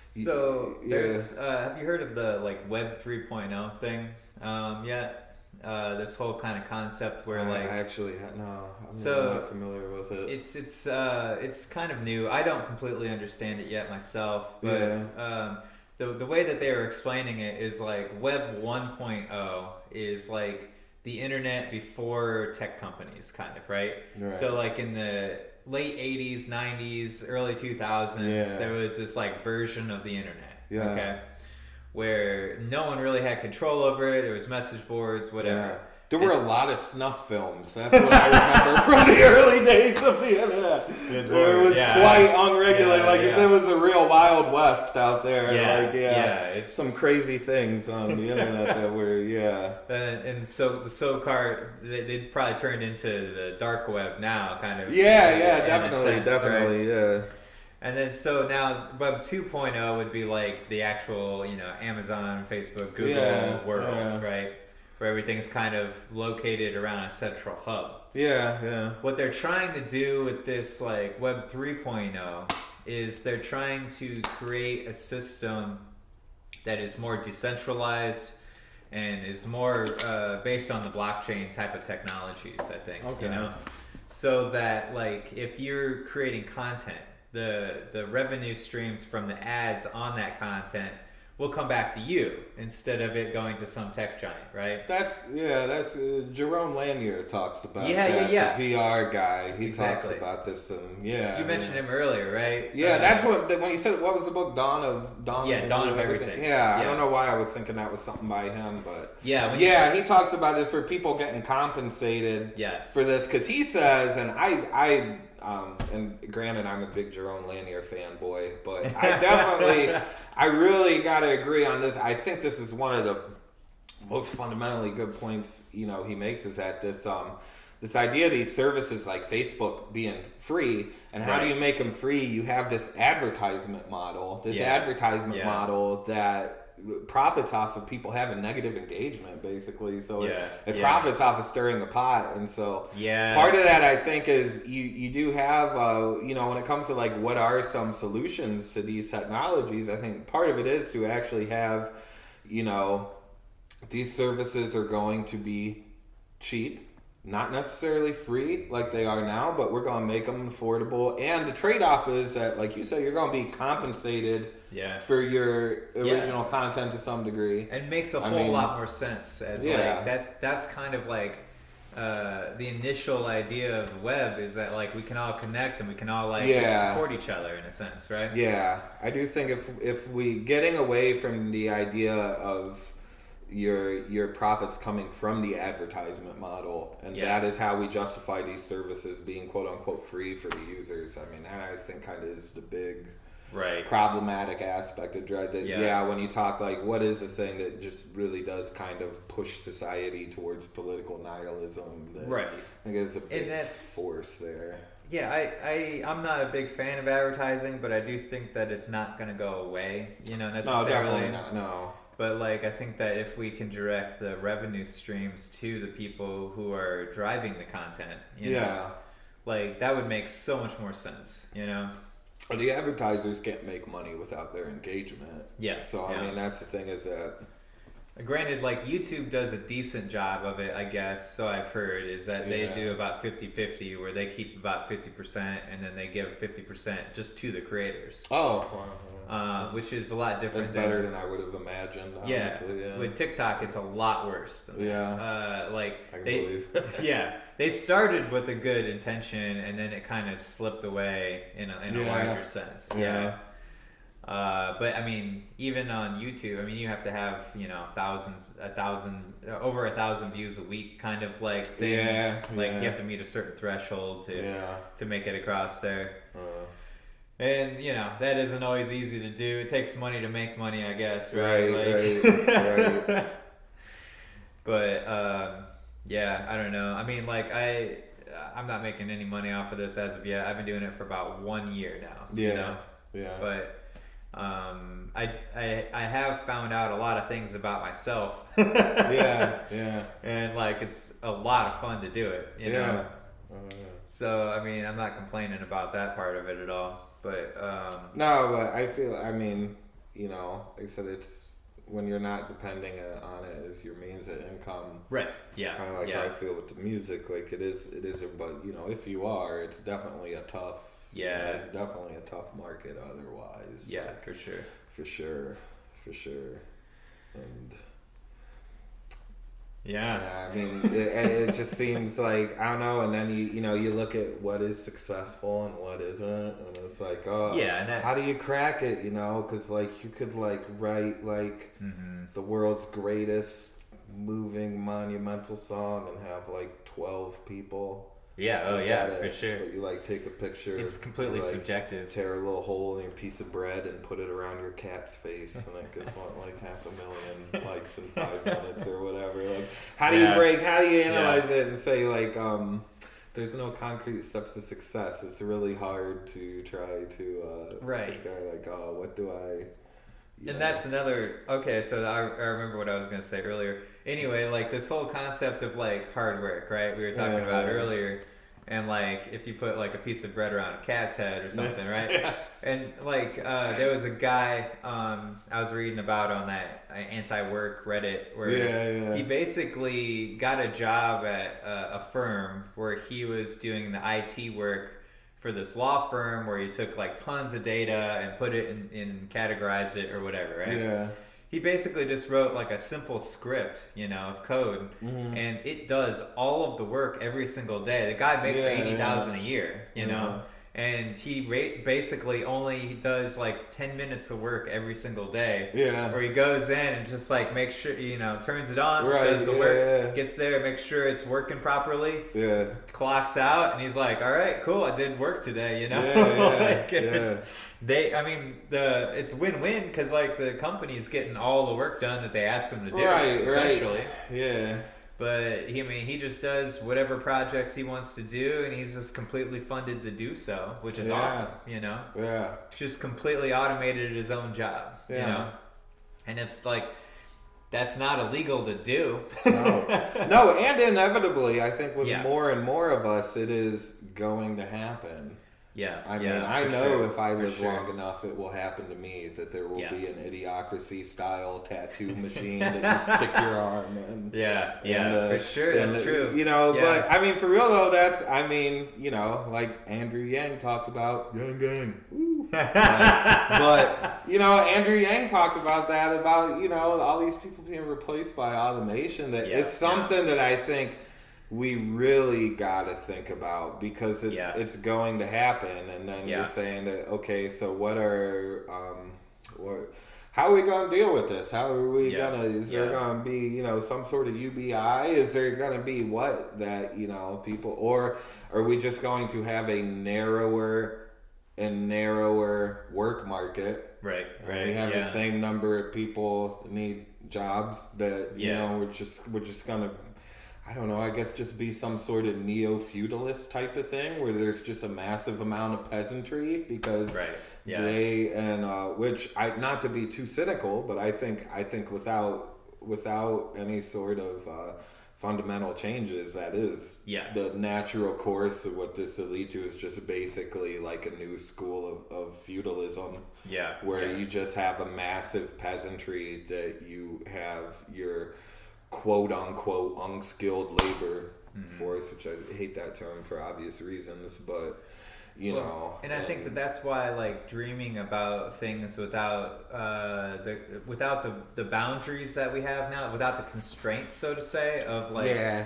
so there's have you heard of the like Web 3.0 thing yet? This whole kind of concept where I'm not familiar with it. It's kind of new. I don't completely understand it yet myself, but the way that they were explaining it is like Web 1.0 is like the internet before tech companies, kind of, right? So like in the late 80s, 90s, early 2000s, there was this like version of the internet. Okay. Where no one really had control over it. There was message boards, whatever. There were a lot of snuff films. That's what I remember from the early days of the internet. It was quite unregulated. Like you said, it was a real Wild West out there. It's some crazy things on the internet that were, And so the SoCart, they probably turned into the dark web now, kind of. Definitely, yeah. And then so now Web 2.0 would be like the actual, Amazon, Facebook, Google world, right? Where everything's kind of located around a central hub. Yeah. What they're trying to do with this like Web 3.0 is they're trying to create a system that is more decentralized and is more based on the blockchain type of technologies, I think. Okay. So that like if you're creating content, the revenue streams from the ads on that content will come back to you instead of it going to some tech giant, right? That's Jerome Lanier talks about the VR guy. He talks about this, and you mentioned him earlier, right? Yeah, that's what when you said what was the book Dawn of Everything. Yeah, I don't know why I was thinking that was something by him, but he talks about it for people getting compensated for this because he says, and I and granted, I'm a big Jerome Lanier fanboy, but I really got to agree on this. I think this is one of the most fundamentally good points, he makes is that this idea of these services like Facebook being free, and how do you make them free? You have this advertisement model, model that profits off of people having negative engagement, basically. So it profits off of stirring the pot, and so part of that I think is you do have when it comes to like what are some solutions to these technologies, I think part of it is to actually have these services are going to be cheap, not necessarily free like they are now, but we're going to make them affordable, and the trade-off is that, like you said, you're going to be compensated for your original content to some degree. It makes a whole lot more sense as like that's kind of like the initial idea of the web is that like we can all connect and we can all like support each other in a sense, right? Yeah, I do think if we getting away from the idea of your profits coming from the advertisement model, and that is how we justify these services being quote unquote free for the users. I mean, that I think kind of is the big problematic aspect of Dread. That when you talk like what is a thing that just really does kind of push society towards political nihilism, I think there's a big force there. I'm not a big fan of advertising, but I do think that it's not going to go away, necessarily. No, definitely not. No. But like I think that if we can direct the revenue streams to the people who are driving the content, like that would make so much more sense, But the advertisers can't make money without their engagement. So I mean that's the thing is that granted, like YouTube does a decent job of it, I guess, so I've heard, is that they do about 50-50 where they keep about 50% and then they give 50% just to the creators. Which is a lot different. That's better than I would have imagined, honestly. With TikTok, it's a lot worse. I can believe. They started with a good intention, and then it kind of slipped away in a larger sense. But I mean, even on YouTube, I mean, you have to have over 1,000 views a week, kind of like thing. You have to meet a certain threshold to make it across there. And that isn't always easy to do. It takes money to make money, I guess. Right. But I don't know. I mean, like I'm not making any money off of this as of yet. I've been doing it for about 1 year now. But I have found out a lot of things about myself. And like it's a lot of fun to do it. So I mean, I'm not complaining about that part of it at all. But no, but I feel, I mean, like I said, it's when you're not depending on it as your means of income. Right. It's kind of like how I feel with the music. Like it is, but if you are, it's definitely a tough. It's definitely a tough market otherwise. Yeah, for sure. And I mean, it just seems like, I don't know, and then you look at what is successful and what isn't, and it's like, how do you crack it, because like you could like write like the world's greatest moving monumental song and have like 12 people Yeah, oh yeah, for sure. But you like take a picture. It's completely like, subjective. Tear a little hole in your piece of bread and put it around your cat's face, and it gets like 500,000 likes in 5 minutes or whatever. Like, how do you analyze it and say like, there's no concrete steps to success. It's really hard to try to like, oh, what do I? And that's another, okay, so I remember what I was going to say earlier. Anyway, like this whole concept of like hard work, right? We were talking about earlier. And like if you put like a piece of bread around a cat's head or something, right? Yeah. And like there was a guy I was reading about on that anti-work Reddit where he basically got a job at a firm where he was doing the IT work for this law firm where he took like tons of data and put it in categorized it or whatever, right? Yeah. He basically just wrote like a simple script, of code, and it does all of the work every single day. The guy makes $80,000 a year, you know, and he basically only does like 10 minutes of work every single day. Yeah. Where he goes in and just like makes sure, turns it on, does the work, gets there, makes sure it's working properly. Yeah. Clocks out, and he's like, "All right, cool, I did work today," it's win-win because like the company's getting all the work done that they ask them to do, essentially. Right. Yeah. But he just does whatever projects he wants to do, and he's just completely funded to do so, which is awesome, Yeah. Just completely automated his own job, and it's like that's not illegal to do. No, and inevitably, I think with more and more of us, it is going to happen. Yeah. I mean, I know if I live long enough, it will happen to me that there will be an Idiocracy style tattoo machine that you stick your arm in. For sure, that's true. But I mean, for real though, like Andrew Yang talked about, Yang Gang. Woo. But Andrew Yang talked about that, about all these people being replaced by automation. That is something that I think we really got to think about, because it's going to happen. And then you're saying that, okay, so how are we going to deal with this? How are we going to, is there going to be, some sort of UBI? Is there going to be people, or are we just going to have a narrower and narrower work market? Right. We have the same number of people need jobs that, we're just going to, I don't know, I guess just be some sort of neo-feudalist type of thing where there's just a massive amount of peasantry because which not to be too cynical, but I think without any sort of fundamental changes, that is the natural course of what this will lead to, is just basically like a new school of feudalism. Where you just have a massive peasantry that you have your quote unquote unskilled labor force, which I hate that term for obvious reasons, but and I think that's why like dreaming about things without the boundaries that we have now, without the constraints, so to say, of like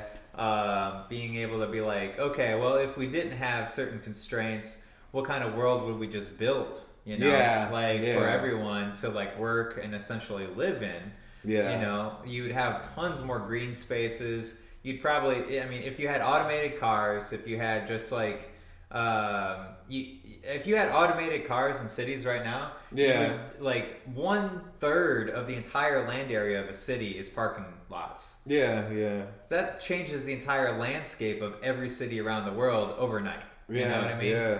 being able to be like, okay, well, if we didn't have certain constraints, what kind of world would we just build, for everyone to like work and essentially live in? You'd have tons more green spaces. You'd probably, if you had automated cars, if you had just like, if you had automated cars in cities right now, like 1/3 of the entire land area of a city is parking lots. So that changes the entire landscape of every city around the world overnight. You know what I mean?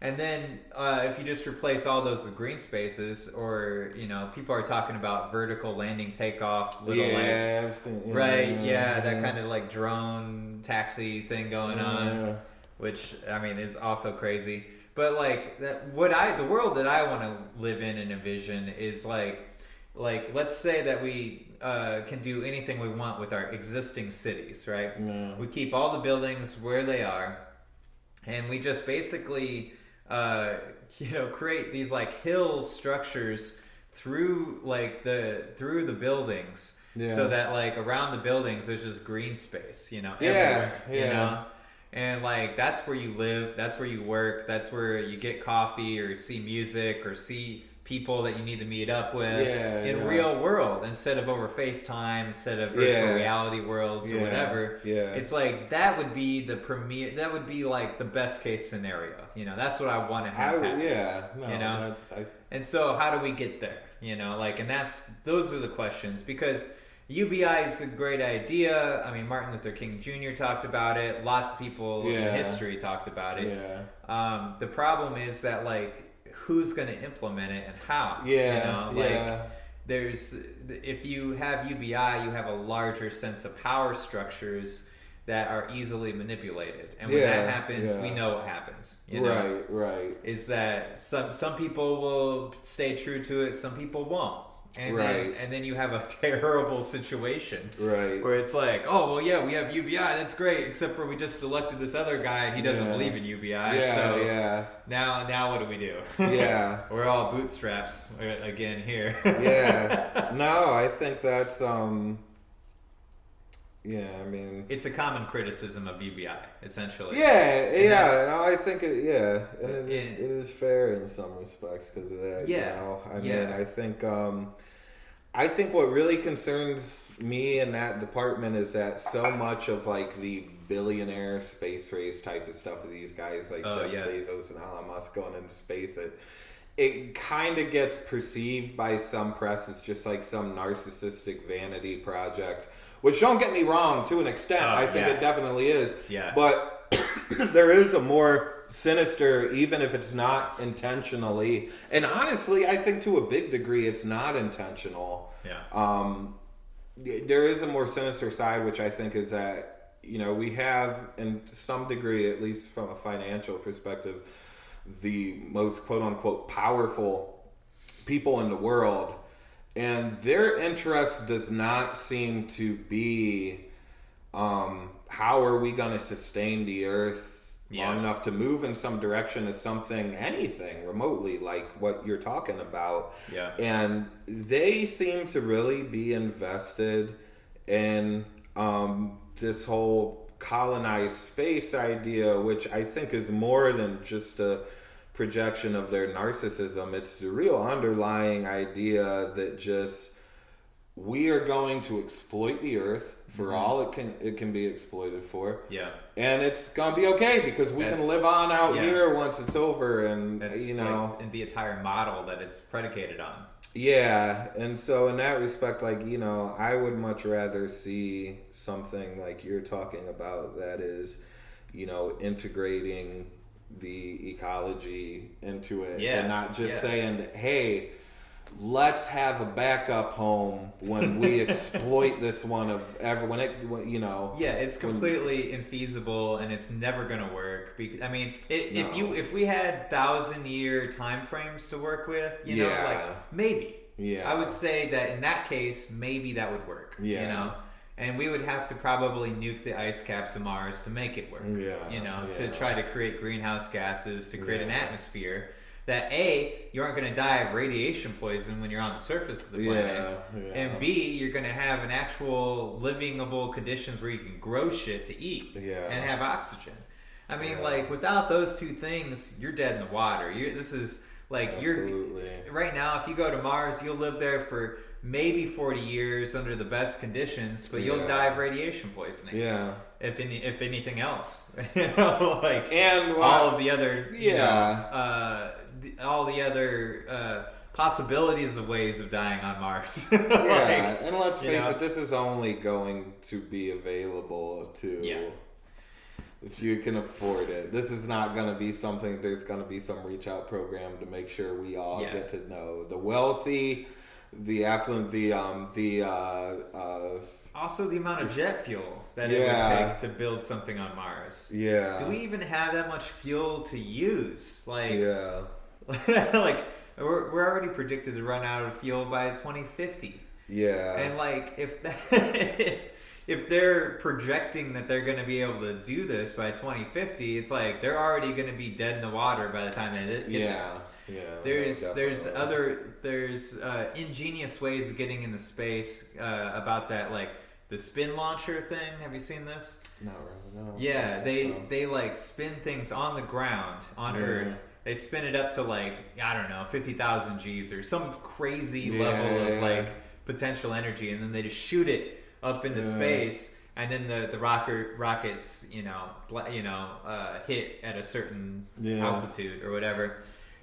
And then if you just replace all those with green spaces, or people are talking about vertical landing takeoff, that kind of like drone taxi thing going on, which is also crazy. But like the world that I want to live in and envision is like let's say that we can do anything we want with our existing cities, right? We keep all the buildings where they are, and we just basically create these like hill structures through the buildings, so that like around the buildings there's just green space, everywhere, and like that's where you live, that's where you work, that's where you get coffee or see music or see people that you need to meet up with in real world instead of over FaceTime, instead of virtual reality worlds or whatever. It's like that would be the premier. That would be like the best case scenario. You know, that's what I want to happen. You know, and so how do we get there? You know, like, and those are the questions, because UBI is a great idea. I mean, Martin Luther King Jr. talked about it. Lots of people in history talked about it. The problem is that, like, who's going to implement it and how? You know, like, if you have UBI, you have a larger sense of power structures that are easily manipulated. And when that happens, we know what happens. You know? Right. Is that some people will stay true to it, some people won't. And then you have a terrible situation where it's like, oh, well, yeah, we have UBI, that's great, except for we just elected this other guy and he doesn't believe in UBI. Now what do we do? We're all bootstraps again here. No, I think that's I mean, it's a common criticism of UBI, essentially. I think it is fair in some respects because of that. You know? I mean, I think what really concerns me in that department is that so much of, like, the billionaire space race type of stuff of these guys like Jeff Bezos and Elon Musk going into space, it kind of gets perceived by some press as just like some narcissistic vanity project. Which, don't get me wrong, to an extent, I think it definitely is. But there is a more sinister, even if it's not intentionally. And honestly, I think to a big degree, it's not intentional. There is a more sinister side, which I think is that, you know, we have, in some degree, at least from a financial perspective, the most quote-unquote powerful people in the world. And their interest does not seem to be how are we going to sustain the earth long enough to move in some direction as anything remotely like what you're talking about. And they seem to really be invested in this whole colonized space idea, which I think is more than just a projection of their narcissism. It's the real underlying idea that just we are going to exploit the earth for all it can be exploited for. And it's gonna be okay because we can live on out here once it's over, and you know, like, and the entire model that it's predicated on. And so in that respect, like, you know, I would much rather see something like you're talking about that is, you know, integrating the ecology into it, and not just saying, hey, let's have a backup home when we exploit this one of everyone. You know, it's completely infeasible and it's never gonna work. Because I mean, if we had 1,000-year time frames to work with, you know, like maybe, I would say that in that case, maybe that would work. You know. And we would have to probably nuke the ice caps of Mars to make it work, you know, to try to create greenhouse gases, to create an atmosphere that A, you aren't going to die of radiation poison when you're on the surface of the planet, and B, you're going to have an actual livingable conditions where you can grow shit to eat and have oxygen. I mean, like, without those two things, you're dead in the water. This is like, right now, if you go to Mars, you'll live there for maybe 40 years under the best conditions, but you'll die of radiation poisoning. If anything else, you know, like, and all of the other, you know, all the other possibilities of ways of dying on Mars. Like, and let's face it, this is only going to be available to if you can afford it. This is not going to be something. There's going to be some reach out program to make sure we all get to know the wealthy, the affluent, also the amount of jet fuel that it would take to build something on Mars. Do we even have that much fuel to use? Like, like we're already predicted to run out of fuel by 2050. And like, if they're projecting that they're going to be able to do this by 2050, it's like they're already going to be dead in the water by the time they get there. There's ingenious ways of getting into space about that, like the spin launcher thing. Have you seen this? Not really, no. Yeah, they like spin things on the ground on Earth. they spin it up to like, I don't know, 50,000 G's or some crazy level of like potential energy, and then they just shoot it up into space, and then the rockets hit at a certain altitude or whatever.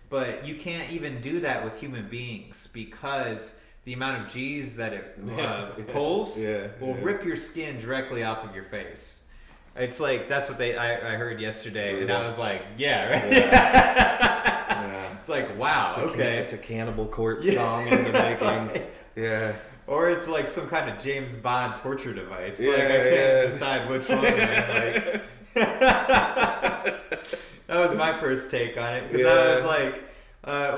But you can't even do that with human beings, because the amount of G's that it pulls will rip your skin directly off of your face. It's like, that's what I heard yesterday, and I was like, right? It's like, wow, it's a Cannibal Corpse song in the making. Right. Yeah. Or it's like some kind of James Bond torture device. Like, I can't decide which one, man. Like, that was my first take on it, because I was like,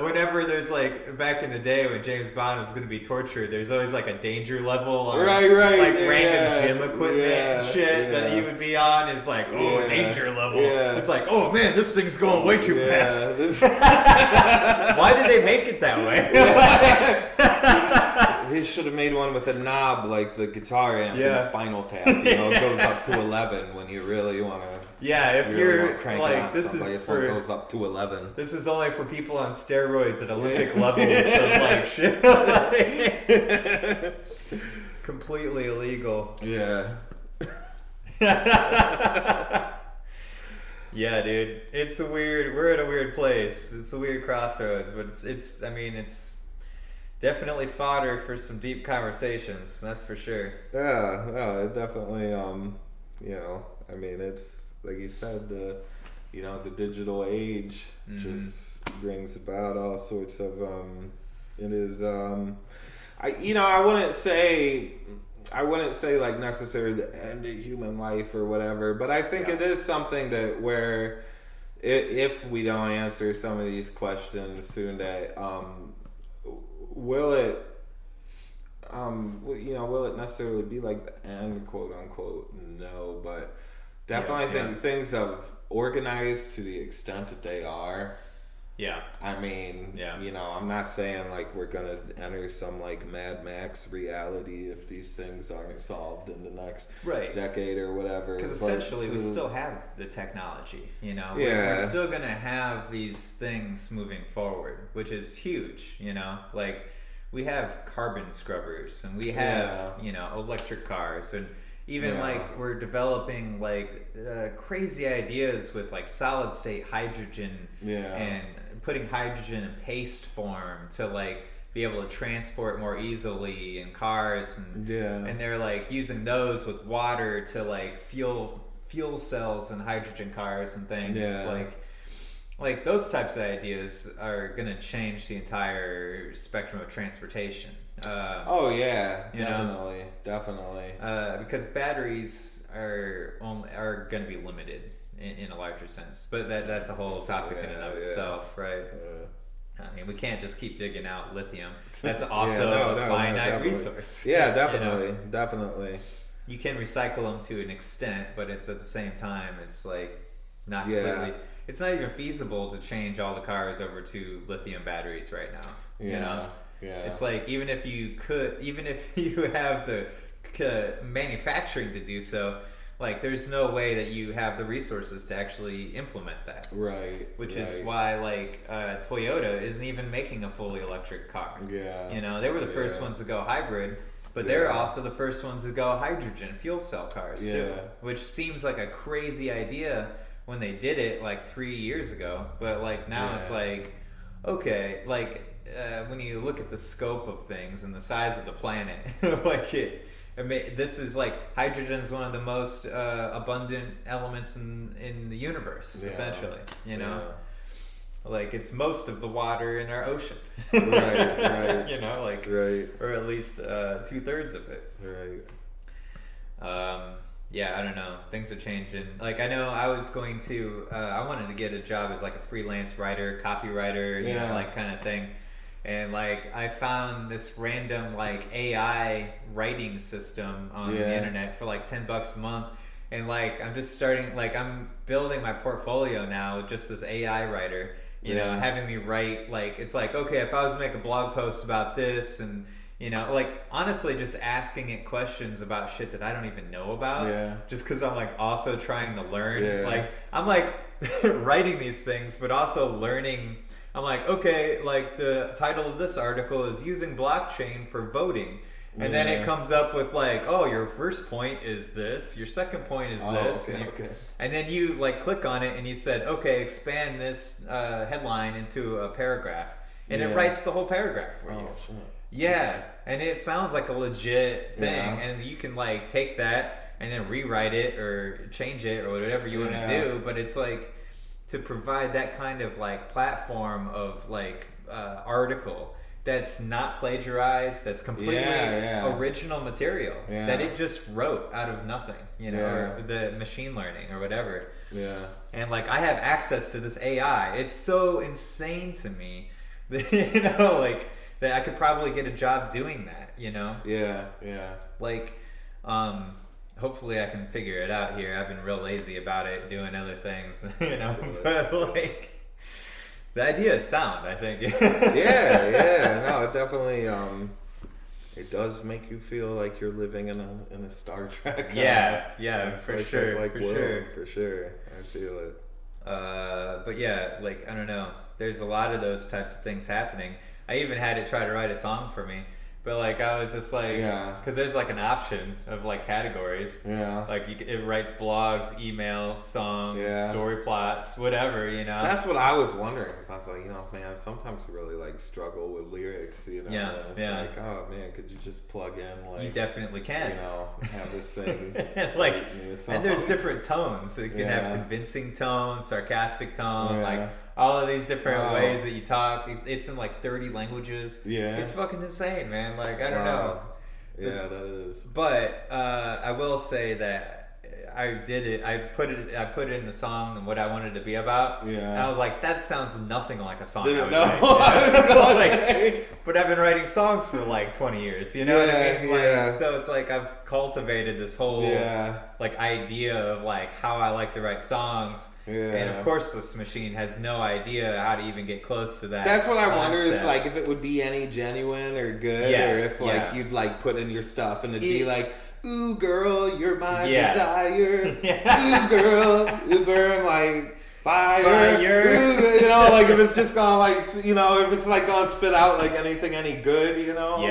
whenever there's like, back in the day when James Bond was going to be tortured, there's always like a danger level on like random gym equipment and shit that you would be on. It's like, danger level. It's like, oh man, this thing's going way too fast. Why did they make it that way? He should have made one with a knob like the guitar amp in Spinal Tap. It goes up to 11 when you really want to. Yeah, if you're like, this goes up to 11. This is only for people on steroids at Olympic levels of like shit. Like, completely illegal. Yeah. Yeah, dude. We're at a weird place. It's a weird crossroads, but it's definitely fodder for some deep conversations, that's for sure. Yeah, it definitely it's like you said, the digital age just brings about all sorts of it is I wouldn't say like necessarily the end of human life or whatever, but I think it is something that where if we don't answer some of these questions soon, that will it necessarily be like the end, quote unquote? No, but definitely think things have organized to the extent that they are. Yeah. I mean, I'm not saying like we're going to enter some like Mad Max reality if these things aren't solved in the next decade or whatever. Because essentially we still have the technology, We're still going to have these things moving forward, which is huge, Like, we have carbon scrubbers, and we have, electric cars, and even like we're developing like crazy ideas with like solid state hydrogen and putting hydrogen in paste form to like be able to transport more easily in cars, and they're like using those with water to like fuel cells in hydrogen cars and things. Like those types of ideas are going to change the entire spectrum of transportation. Definitely. Because batteries are going to be limited in a larger sense, but that's a whole topic in and of itself, right? I mean, we can't just keep digging out lithium. That's also a finite resource. Yeah, definitely. You can recycle them to an extent, but it's at the same time, it's like not completely. It's not even feasible to change all the cars over to lithium batteries right now. It's like even if you have the manufacturing to do so, like there's no way that you have the resources to actually implement that. Which is why like Toyota isn't even making a fully electric car. They were the first ones to go hybrid, but they're also the first ones to go hydrogen fuel cell cars too, which seems like a crazy idea when they did it like 3 years ago, but like now it's like, okay, like when you look at the scope of things and the size of the planet, like this is like hydrogen is one of the most abundant elements in the universe, essentially. Like it's most of the water in our ocean, right. or at least 2/3 of it. I don't know. Things are changing. Like, I know I was going to, I wanted to get a job as like a freelance writer, copywriter, like kind of thing. And like, I found this random like AI writing system on the internet for like $10 a month. And like, I'm just starting, like, I'm building my portfolio now with just this AI writer, you know, having me write, like, it's like, okay, if I was to make a blog post about this and, like, honestly, just asking it questions about shit that I don't even know about. Just because I'm, like, also trying to learn. Like, I'm, like, writing these things, but also learning. I'm like, okay, like the title of this article is using blockchain for voting. And then it comes up with like, oh, your first point is this, your second point is this. And then you like click on it and you said, okay, expand this headline into a paragraph. And it writes the whole paragraph for you. Sure. Yeah. And it sounds like a legit thing. And you can like take that and then rewrite it or change it or whatever you want to do. But it's like to provide that kind of like platform of like article that's not plagiarized, that's completely original material that it just wrote out of nothing, you know, or the machine learning or whatever. And like I have access to this AI. It's so insane to me that, you know, like that I could probably get a job doing that, you know? Like, hopefully I can figure it out here. I've been real lazy about it, doing other things, you know, but like, the idea is sound, I think. No, it definitely it does make you feel like you're living in a Star Trek. For sure. For sure. I feel it. But yeah, like I don't know. There's a lot of those types of things happening. I even had it try to write a song for me. But like I was just like, because there's like an option of like categories. Like it writes blogs, emails, songs, story plots, whatever, you know. That's what I was wondering. Because I was like, you know, man, sometimes I really like struggle with lyrics, you know. It's like, oh man, could you just plug in like? You definitely can. You know, have this thing. Like, and there's different tones. So you can have convincing tone, sarcastic tone, like. All of these different ways that you talk. It's in like 30 languages. It's fucking insane, man. Like, I don't know. That is. But I will say that I did it. I put it in the song and what I wanted it to be about. And I was like, that sounds nothing like a song I would write. But I've been writing songs for like 20 years. You know what I mean? Like, so it's like I've cultivated this whole like idea of like how I like to write songs. And of course this machine has no idea how to even get close to that. That's what I wonder is like if it would be any genuine or good, or if like you'd like put in your stuff and it'd be like, ooh girl, you're my desire. Ooh girl, you burn like fire. Ooh, you know, like if it's just gonna like, you know, if it's like gonna spit out like anything any good, you know.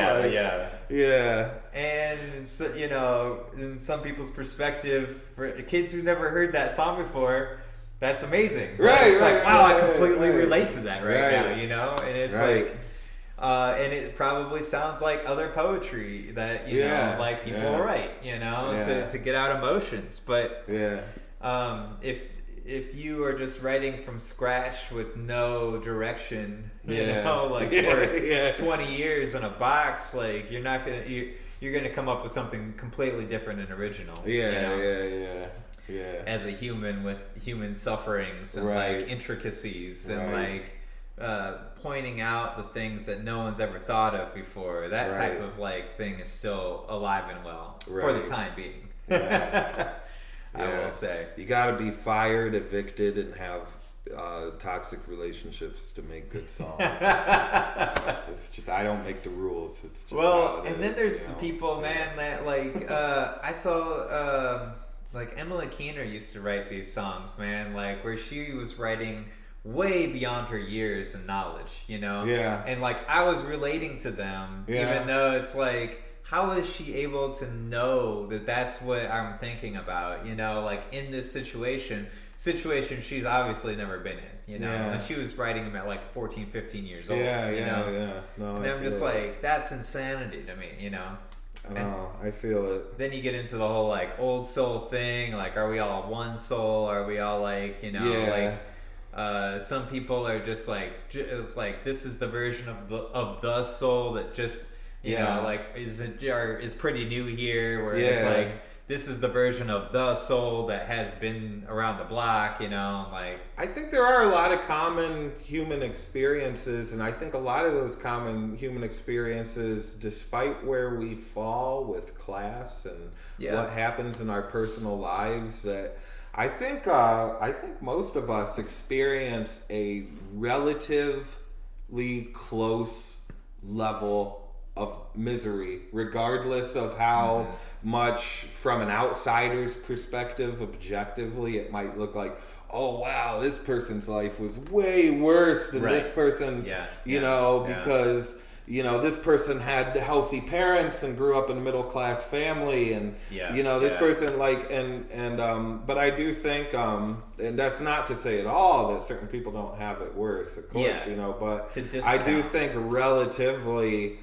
And so, you know, in some people's perspective, for kids who never heard that song before, that's amazing. It's like, wow, I completely relate to that now, you know? And it's like, and it probably sounds like other poetry that, you know, like people write, you know, to get out emotions. But if you are just writing from scratch with no direction, you know, like for 20 years in a box, like you're not going to... You're going to come up with something completely different and original. As a human with human sufferings and like intricacies and like pointing out the things that no one's ever thought of before. That type of like thing is still alive and well for the time being. I will say. You got to be fired, evicted, and have toxic relationships to make good songs. It's just I don't make the rules. It's just and then there's the people, man, that like I saw like Emily Keener used to write these songs, man, like where she was writing way beyond her years and knowledge, you know. And like I was relating to them, even though it's like, how is she able to know that that's what I'm thinking about, you know, like in this situation she's obviously never been in, you know, and she was writing them at like 14, 15 years old, you know. No, and I'm just like, that's insanity to me, you know. I feel it. Then you get into the whole like old soul thing, like are we all one soul? Are we all like, you know, like some people are just like, it's like this is the version of the soul that just, you know, like is pretty new here, where it's like this is the version of the soul that has been around the block, you know, like... I think there are a lot of common human experiences, and I think a lot of those common human experiences, despite where we fall with class and what happens in our personal lives, that I think most of us experience a relatively close level of misery, regardless of how much from an outsider's perspective, objectively, it might look like, oh wow, this person's life was way worse than this person's, because this person had healthy parents and grew up in a middle class family, and this person but I do think, and that's not to say at all that certain people don't have it worse, of course, but I do think relatively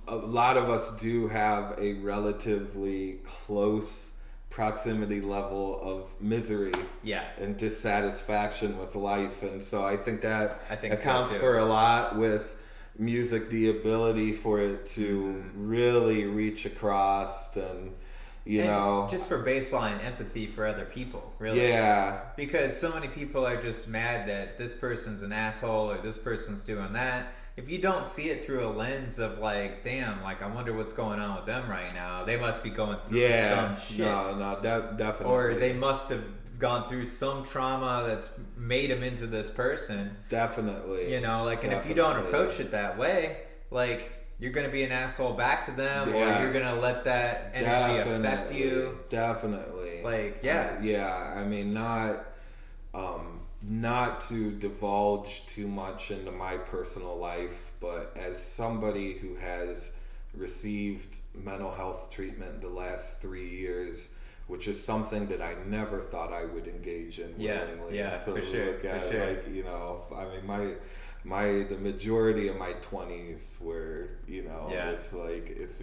a lot of us do have a relatively close proximity level of misery and dissatisfaction with life, and so I think that accounts for a lot with music, the ability for it to really reach across and just for baseline empathy for other people, really. Because so many people are just mad that this person's an asshole or this person's doing that. If you don't see it through a lens of like, damn, like I wonder what's going on with them right now, they must be going through some shit. Definitely. Or they must have gone through some trauma that's made them into this person. Definitely. And if you don't approach it that way, like you're going to be an asshole back to them, or you're going to let that energy affect you. Definitely. I mean, not to divulge too much into my personal life, but as somebody who has received mental health treatment the last 3 years, which is something that I never thought I would engage in willingly. For sure. The majority of my 20s were, it's like if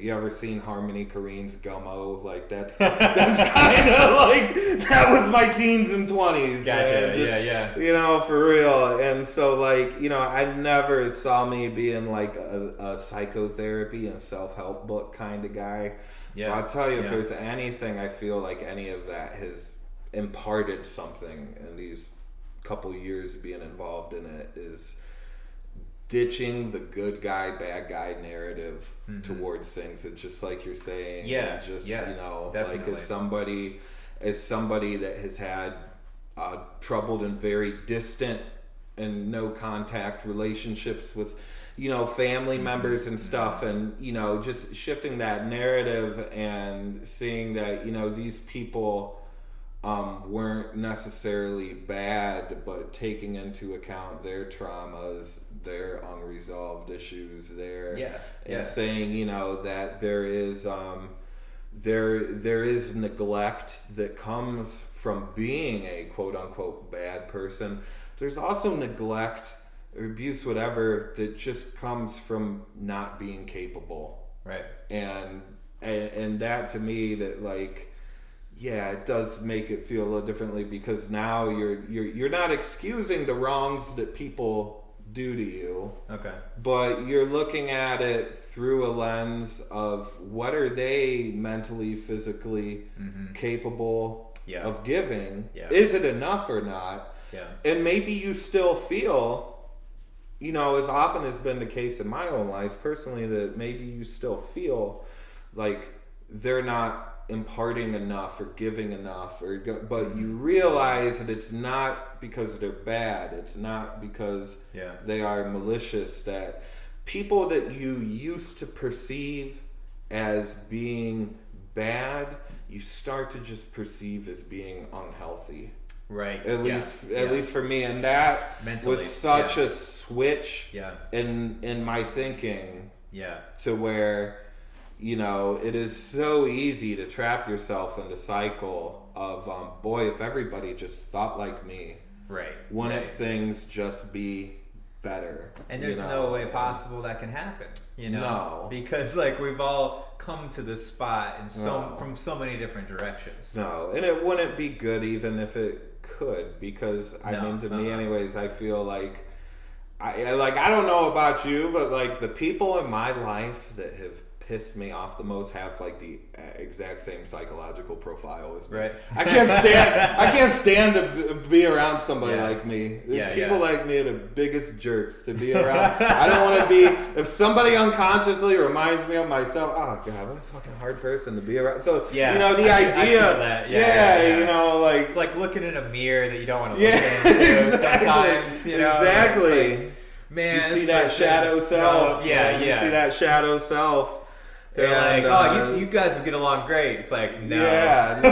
you ever seen Harmony Korine's Gummo, like that's kind of like that was my teens and 20s. Gotcha. For real. And so I never saw me being like a psychotherapy and self-help book kind of guy. But I'll tell you, if there's anything, I feel like any of that has imparted something in these couple years being involved in it, is ditching the good guy, bad guy narrative towards things. And just like you're saying, like as somebody that has had troubled and very distant and no contact relationships with family members and stuff, and just shifting that narrative and seeing that these people weren't necessarily bad, but taking into account their traumas, their unresolved issues there, and saying that there is neglect that comes from being a quote unquote bad person. There's also neglect or abuse, whatever, that just comes from not being capable, right? And that to me, that it does make it feel a little differently, because now you're not excusing the wrongs that people do to you, but you're looking at it through a lens of what are they mentally, physically capable of giving. Is it enough or not? And maybe you still feel, as often has been the case in my own life personally, that maybe you still feel like they're not imparting enough or giving enough, but you realize that it's not because they're bad, it's not because they are malicious, that people that you used to perceive as being bad, you start to just perceive as being unhealthy. Right. At least for me, and that mentally, was such a switch in my thinking. To where, it is so easy to trap yourself in the cycle of boy, if everybody just thought like me, wouldn't things just be better? And there's no way possible that can happen, No. because we've all come to this spot in from so many different directions. No, and it wouldn't be good even if it could, because to me anyways, I feel like I don't know about you, but the people in my life that have pissed me off the most have the exact same psychological profile as me. Right. I can't stand to be around somebody like me. People like me are the biggest jerks to be around. I don't want to be, if somebody unconsciously reminds me of myself, oh god, what a fucking hard person to be around. So the idea I feel that. It's like looking in a mirror that you don't want to look into sometimes, Exactly. Man, you see that shadow self. You see that shadow self. They're like, you guys would get along great. It's like, no. Yeah, no,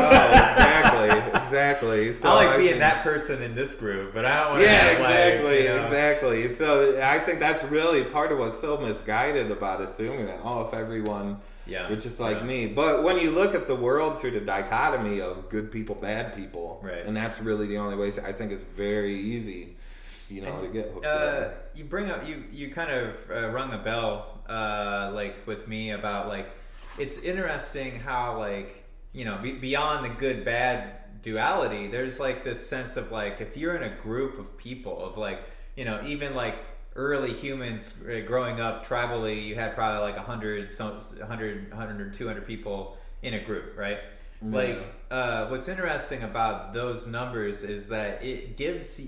exactly. So I like being that person in this group, but I don't want to. Yeah, exactly. So I think that's really part of what's so misguided about assuming that, if everyone were just like me. But when you look at the world through the dichotomy of good people, bad people, right. and that's really the only way, I think it's very easy, to get hooked in. You bring up, you kind of rung a bell, like with me about like, it's interesting how like, beyond the good bad duality, there's like this sense of like, if you're in a group of people of like, even like early humans growing up tribally, you had probably like 100 or 200 people in a group, right? Yeah. Like what's interesting about those numbers is that it gives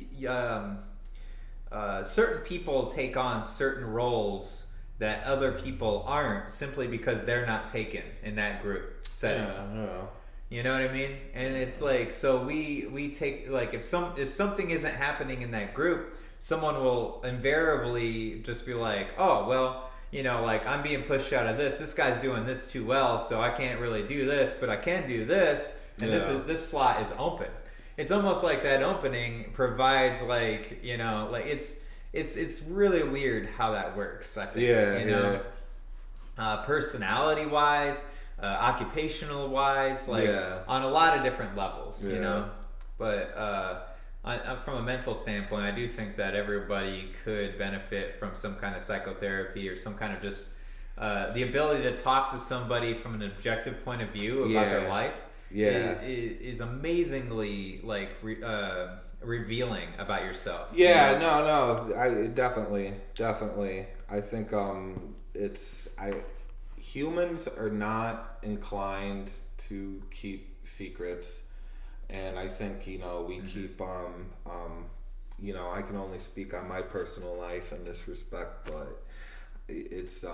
certain people take on certain roles that other people aren't, simply because they're not taken in that group setting. Yeah. You know what I mean? And it's like, so we take, like, if something isn't happening in that group, someone will invariably just be like, oh, well, like, I'm being pushed out of this guy's doing this too well, so I can't really do this, but I can do this, and this slot is open. It's almost like that opening provides like, like it's really weird how that works, I think. Personality wise, occupational wise, like on a lot of different levels, but from a mental standpoint, I do think that everybody could benefit from some kind of psychotherapy or some kind of just the ability to talk to somebody from an objective point of view about their life. Is amazingly like revealing about yourself. No, I definitely. I think humans are not inclined to keep secrets, and I think we keep I can only speak on my personal life in this respect, but it's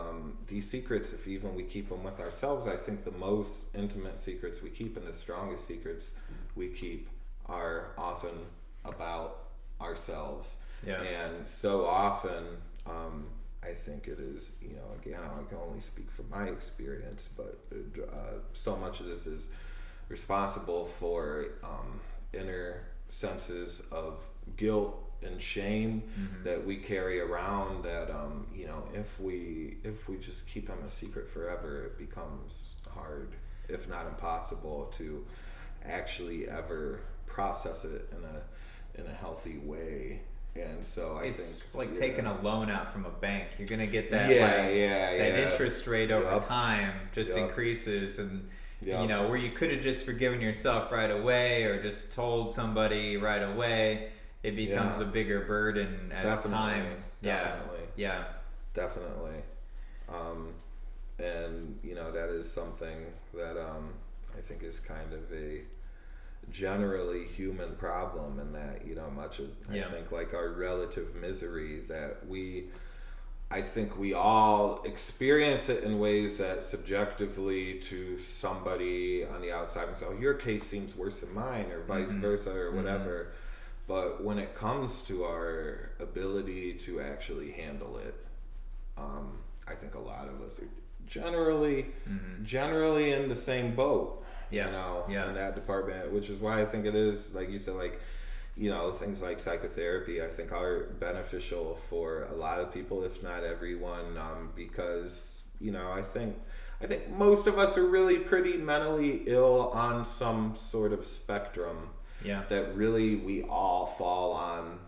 these secrets, if even we keep them with ourselves, I think the most intimate secrets we keep and the strongest secrets we keep are often about ourselves. And so often I think it is, again, I can only speak from my experience, but so much of this is responsible for inner senses of guilt and shame that we carry around, that if we just keep them a secret forever, it becomes hard, if not impossible, to actually ever process it in a healthy way. And so it's like taking a loan out from a bank. You're gonna get that that interest rate over time just increases, and where you could have just forgiven yourself right away or just told somebody right away, it becomes a bigger burden as time. Definitely. And that is something that I think is kind of a generally human problem, and that much of I think like our relative misery, that I think we all experience it in ways that subjectively to somebody on the outside, so your case seems worse than mine, or vice versa, or whatever. But when it comes to our ability to actually handle it, I think a lot of us are generally in the same boat. In that department, which is why I think it is, like you said, like, things like psychotherapy, I think are beneficial for a lot of people, if not everyone, because, I think most of us are really pretty mentally ill on some sort of spectrum that really we all fall on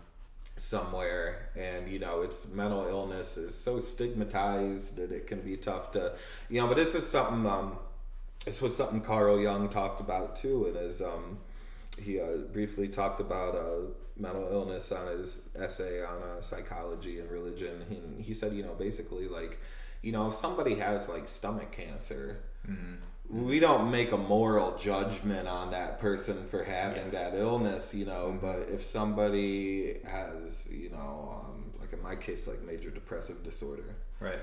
somewhere, and it's mental illness is so stigmatized that it can be tough to, but this was something Carl Jung talked about too, and as he briefly talked about mental illness on his essay on psychology and religion. He said, basically, like, if somebody has like stomach cancer, we don't make a moral judgment on that person for having that illness, but if somebody has, like in my case, like major depressive disorder, right,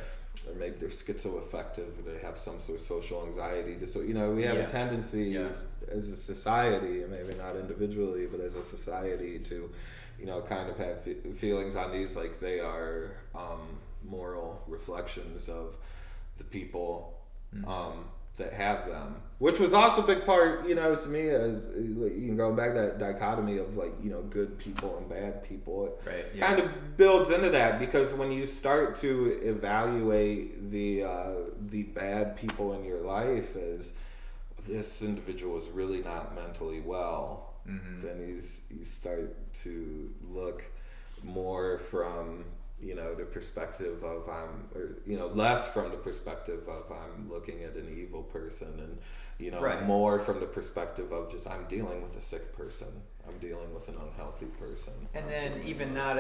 or maybe they're schizoaffective, or they have some sort of social anxiety disorder. We have a tendency as a society, and maybe not individually, but as a society, to, kind of have feelings on these like they are moral reflections of the people that have them, which was also a big part, to me, as you can go back to that dichotomy of good people and bad people. It right, yeah. kind of builds into that, because when you start to evaluate the bad people in your life as this individual is really not mentally well, then you start to look more from the perspective of less from the perspective of I'm looking at an evil person, and right. more from the perspective of just I'm dealing with a sick person, I'm dealing with an unhealthy person, and then even not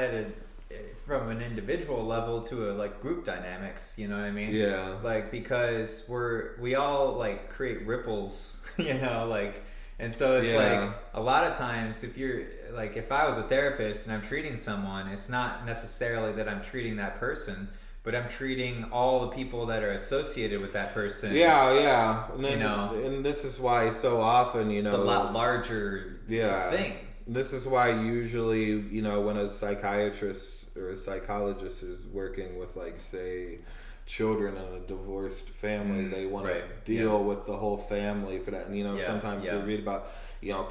from an individual level to a group dynamics, you know what I mean? Yeah. Because we all create ripples, and so it's a lot of times if you're if I was a therapist and I'm treating someone, it's not necessarily that I'm treating that person, but I'm treating all the people that are associated with that person. Yeah. And then, and this is why so often, it's a lot larger thing. This is why usually, when a psychiatrist or a psychologist is working with, say, children in a divorced family, they want to deal with the whole family for that. And, sometimes you read about,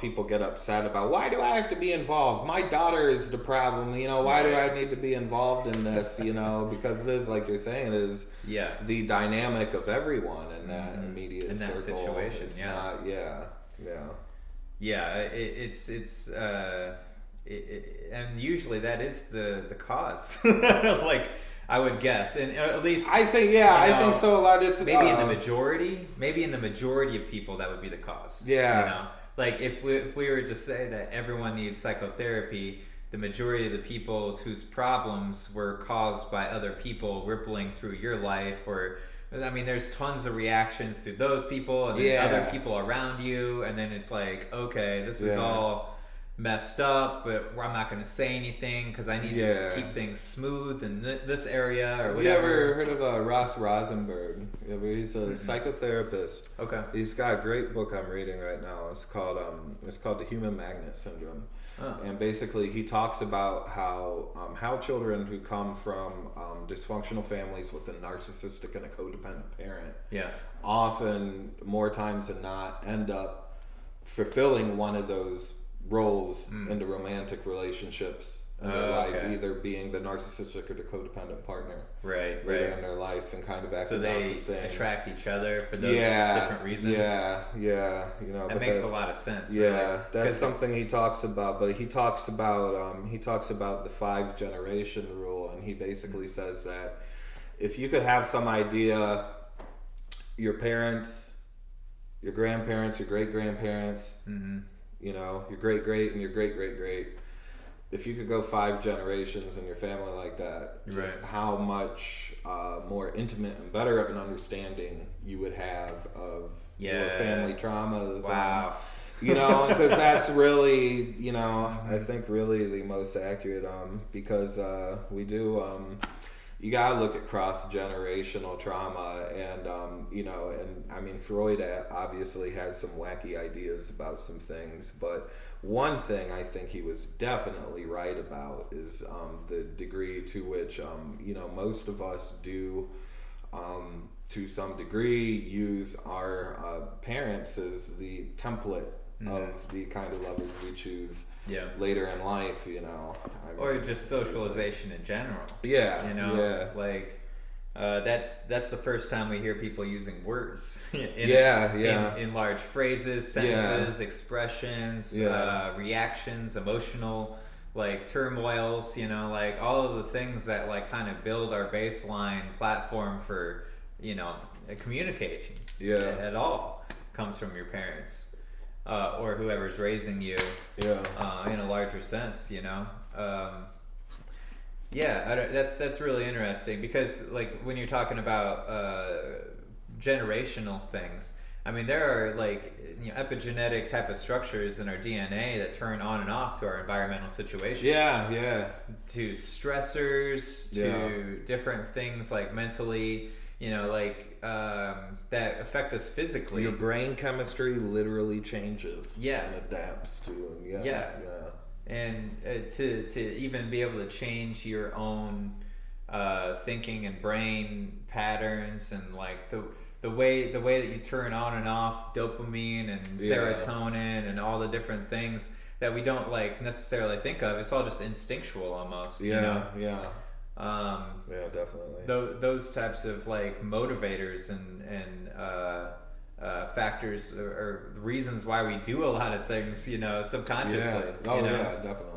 people get upset about, why do I have to be involved? My daughter is the problem. Why do I need to be involved in this? Because it is, like you're saying, it is the dynamic of everyone in that immediate in that circle. Situation. It's not, Yeah, it's and usually that is the cause. I would guess, and at least I think I think so. A lot of this maybe in the majority of people that would be the cause. Yeah, if we were to say that everyone needs psychotherapy, the majority of the people whose problems were caused by other people rippling through your life, or there's tons of reactions to those people and then other people around you, and then it's okay, this is all messed up, but I'm not going to say anything because I need to keep things smooth in this area or whatever. Have you ever heard of Ross Rosenberg? He's a psychotherapist. Okay. He's got a great book I'm reading right now. It's called The Human Magnet Syndrome. Oh. And basically he talks about how children who come from dysfunctional families with a narcissistic and a codependent parent often, more times than not, end up fulfilling one of those roles in the romantic relationships in their life, either being the narcissistic or the codependent partner later in their life, and kind of acting out the same. So they attract each other for those different reasons. That makes a lot of sense. That's something he talks about. But he talks about the 5-generation rule, and he basically says that if you could have some idea, your parents, your grandparents, your great grandparents, your great great and your great great great, if you could go 5 generations in your family like that, just how much more intimate and better of an understanding you would have of your family traumas. Wow. Because that's really, I think really the most accurate, because we do, you gotta look at cross-generational trauma, and Freud obviously had some wacky ideas about some things, but one thing I think he was definitely right about is the degree to which most of us do to some degree use our parents as the template of the kind of lovers we choose later in life, or just socialization in general. That's the first time we hear people using words in large phrases, sentences, expressions, reactions, emotional turmoils, all of the things that kind of build our baseline platform for communication at all comes from your parents or whoever's raising you in a larger sense. That's really interesting, because when you're talking about generational things, there are epigenetic type of structures in our DNA that turn on and off to our environmental situations. To stressors, to different things mentally, that affect us physically. Your brain chemistry literally changes. And adapts to them. And to even be able to change your own thinking and brain patterns, and the way that you turn on and off dopamine and serotonin and all the different things that we don't like necessarily think of. It's all just instinctual almost. Yeah, definitely. Those types of like motivators and factors or reasons why we do a lot of things, subconsciously. Yeah, definitely.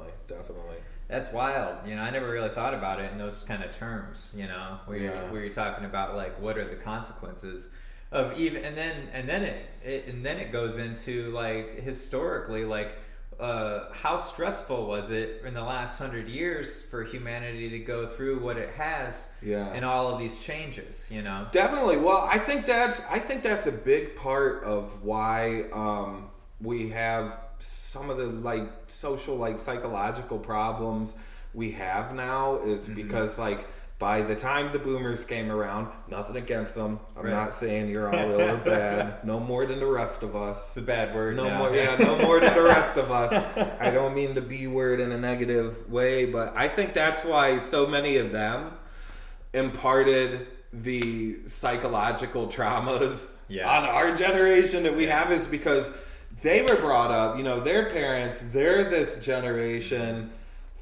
That's wild. I never really thought about it in those kind of terms. Where you're talking about like what are the consequences of even, and then it goes into like historically like how stressful was it in the last 100 years for humanity to go through what it has and all of these changes, Definitely. Well, I think that's a big part of why we have some of the like social, like psychological problems we have now is because like by the time the boomers came around, nothing against them. I'm not saying you're all ill or bad. No more than the rest of us. It's a bad word. No more than the rest of us. I don't mean the B word in a negative way, but I think that's why so many of them imparted the psychological traumas on our generation that we have is because they were brought up, their parents, they're this generation.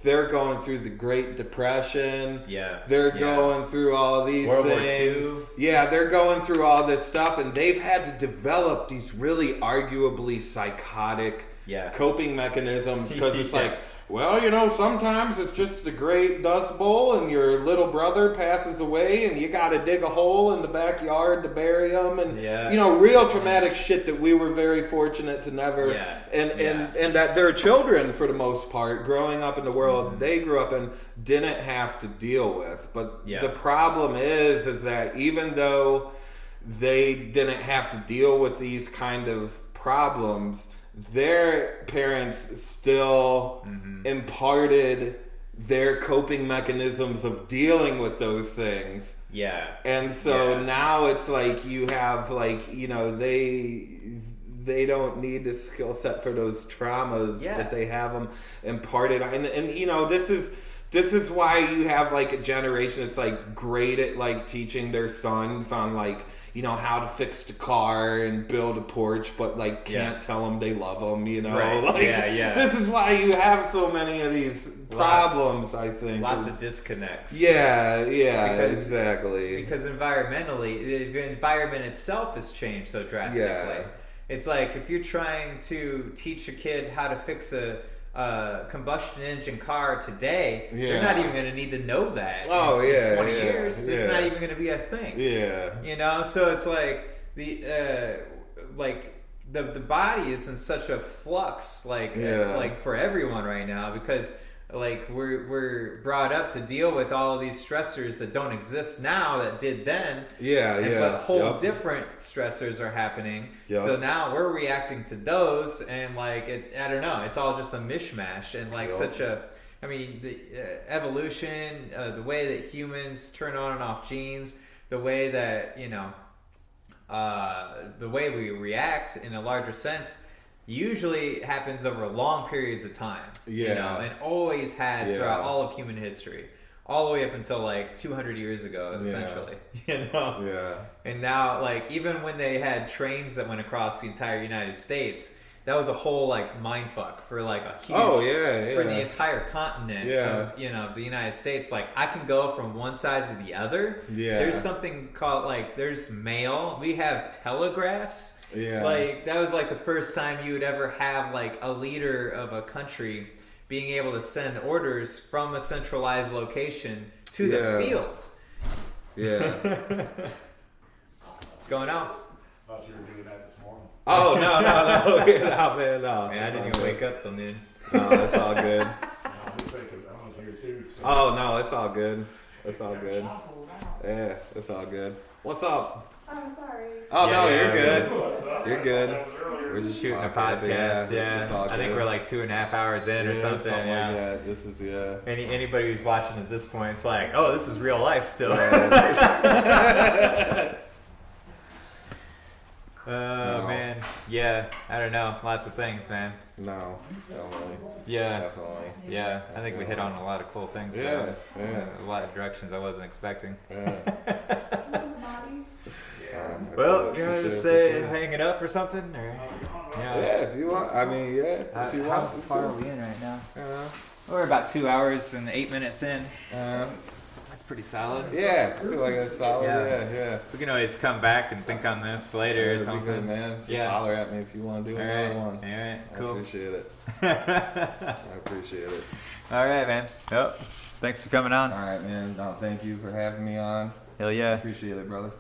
They're going through the Great Depression. They're going through all these World things. War II. Yeah, they're going through all this stuff, and they've had to develop these really arguably psychotic coping mechanisms because it's like, well, sometimes it's just the Great Dust Bowl, and your little brother passes away, and you got to dig a hole in the backyard to bury him, and real traumatic shit that we were very fortunate to never, and that their children, for the most part, growing up in the world they grew up in, didn't have to deal with. But the problem is that even though they didn't have to deal with these kind of problems, their parents still imparted their coping mechanisms of dealing with those things. And so now it's like you have like, they don't need the skill set for those traumas, but they have them imparted. And this is why you have like a generation that's like great at like teaching their sons on like, how to fix the car and build a porch, but like can't tell them they love them, This is why you have so many of these problems, I think. Lots of disconnects. Exactly. Because environmentally, the environment itself has changed so drastically. It's like if you're trying to teach a kid how to fix a combustion engine car today, they're not even going to need to know that. In 20 years, it's not even going to be a thing. So it's like the body is in such a flux, like for everyone right now, because like we're brought up to deal with all of these stressors that don't exist now that did then. But whole different stressors are happening. So now we're reacting to those, and like I don't know, it's all just a mishmash, and like the evolution, the way that humans turn on and off genes, the way that the way we react in a larger sense usually happens over long periods of time, and always has throughout all of human history, all the way up until like 200 years ago, essentially, And now, like, even when they had trains that went across the entire United States, that was a whole like mind fuck for like a huge for the entire continent of, the United States. Like I can go from one side to the other. There's something called like there's mail. We have telegraphs. Like that was like the first time you would ever have like a leader of a country being able to send orders from a centralized location to the field. What's going on? I thought you were doing that this morning. Oh, no, man, no. Man, I didn't even wake up till noon. No, it's all good. No, I did say because I was here too. So. Oh, no, it's all good. It's all good. Yeah, it's all good. What's up? I'm sorry. Oh, no, you're good. What's up? You're good. We're just shooting a podcast. I think we're like 2.5 hours in or something. Like that. This is, Anybody who's watching at this point, it's like, oh, this is real life still. Man. Yeah, I don't know. Lots of things, man. No, definitely. Yeah. Definitely. Yeah, I think we hit on a lot of cool things. A lot of directions I wasn't expecting. Yeah. man. Well, you want to just say hang it up or something, or yeah, if you want. I mean, yeah, if you want. How far are we in right now? We're about 2 hours and 8 minutes in. That's pretty solid. Yeah, I feel like that's solid. Yeah. We can always come back and think on this later or something. Be good, man. Just holler at me if you want to do another one. All right, cool. I appreciate it. I appreciate it. All right, man. Yep. Thanks for coming on. All right, man. No, thank you for having me on. Hell yeah. Appreciate it, brother.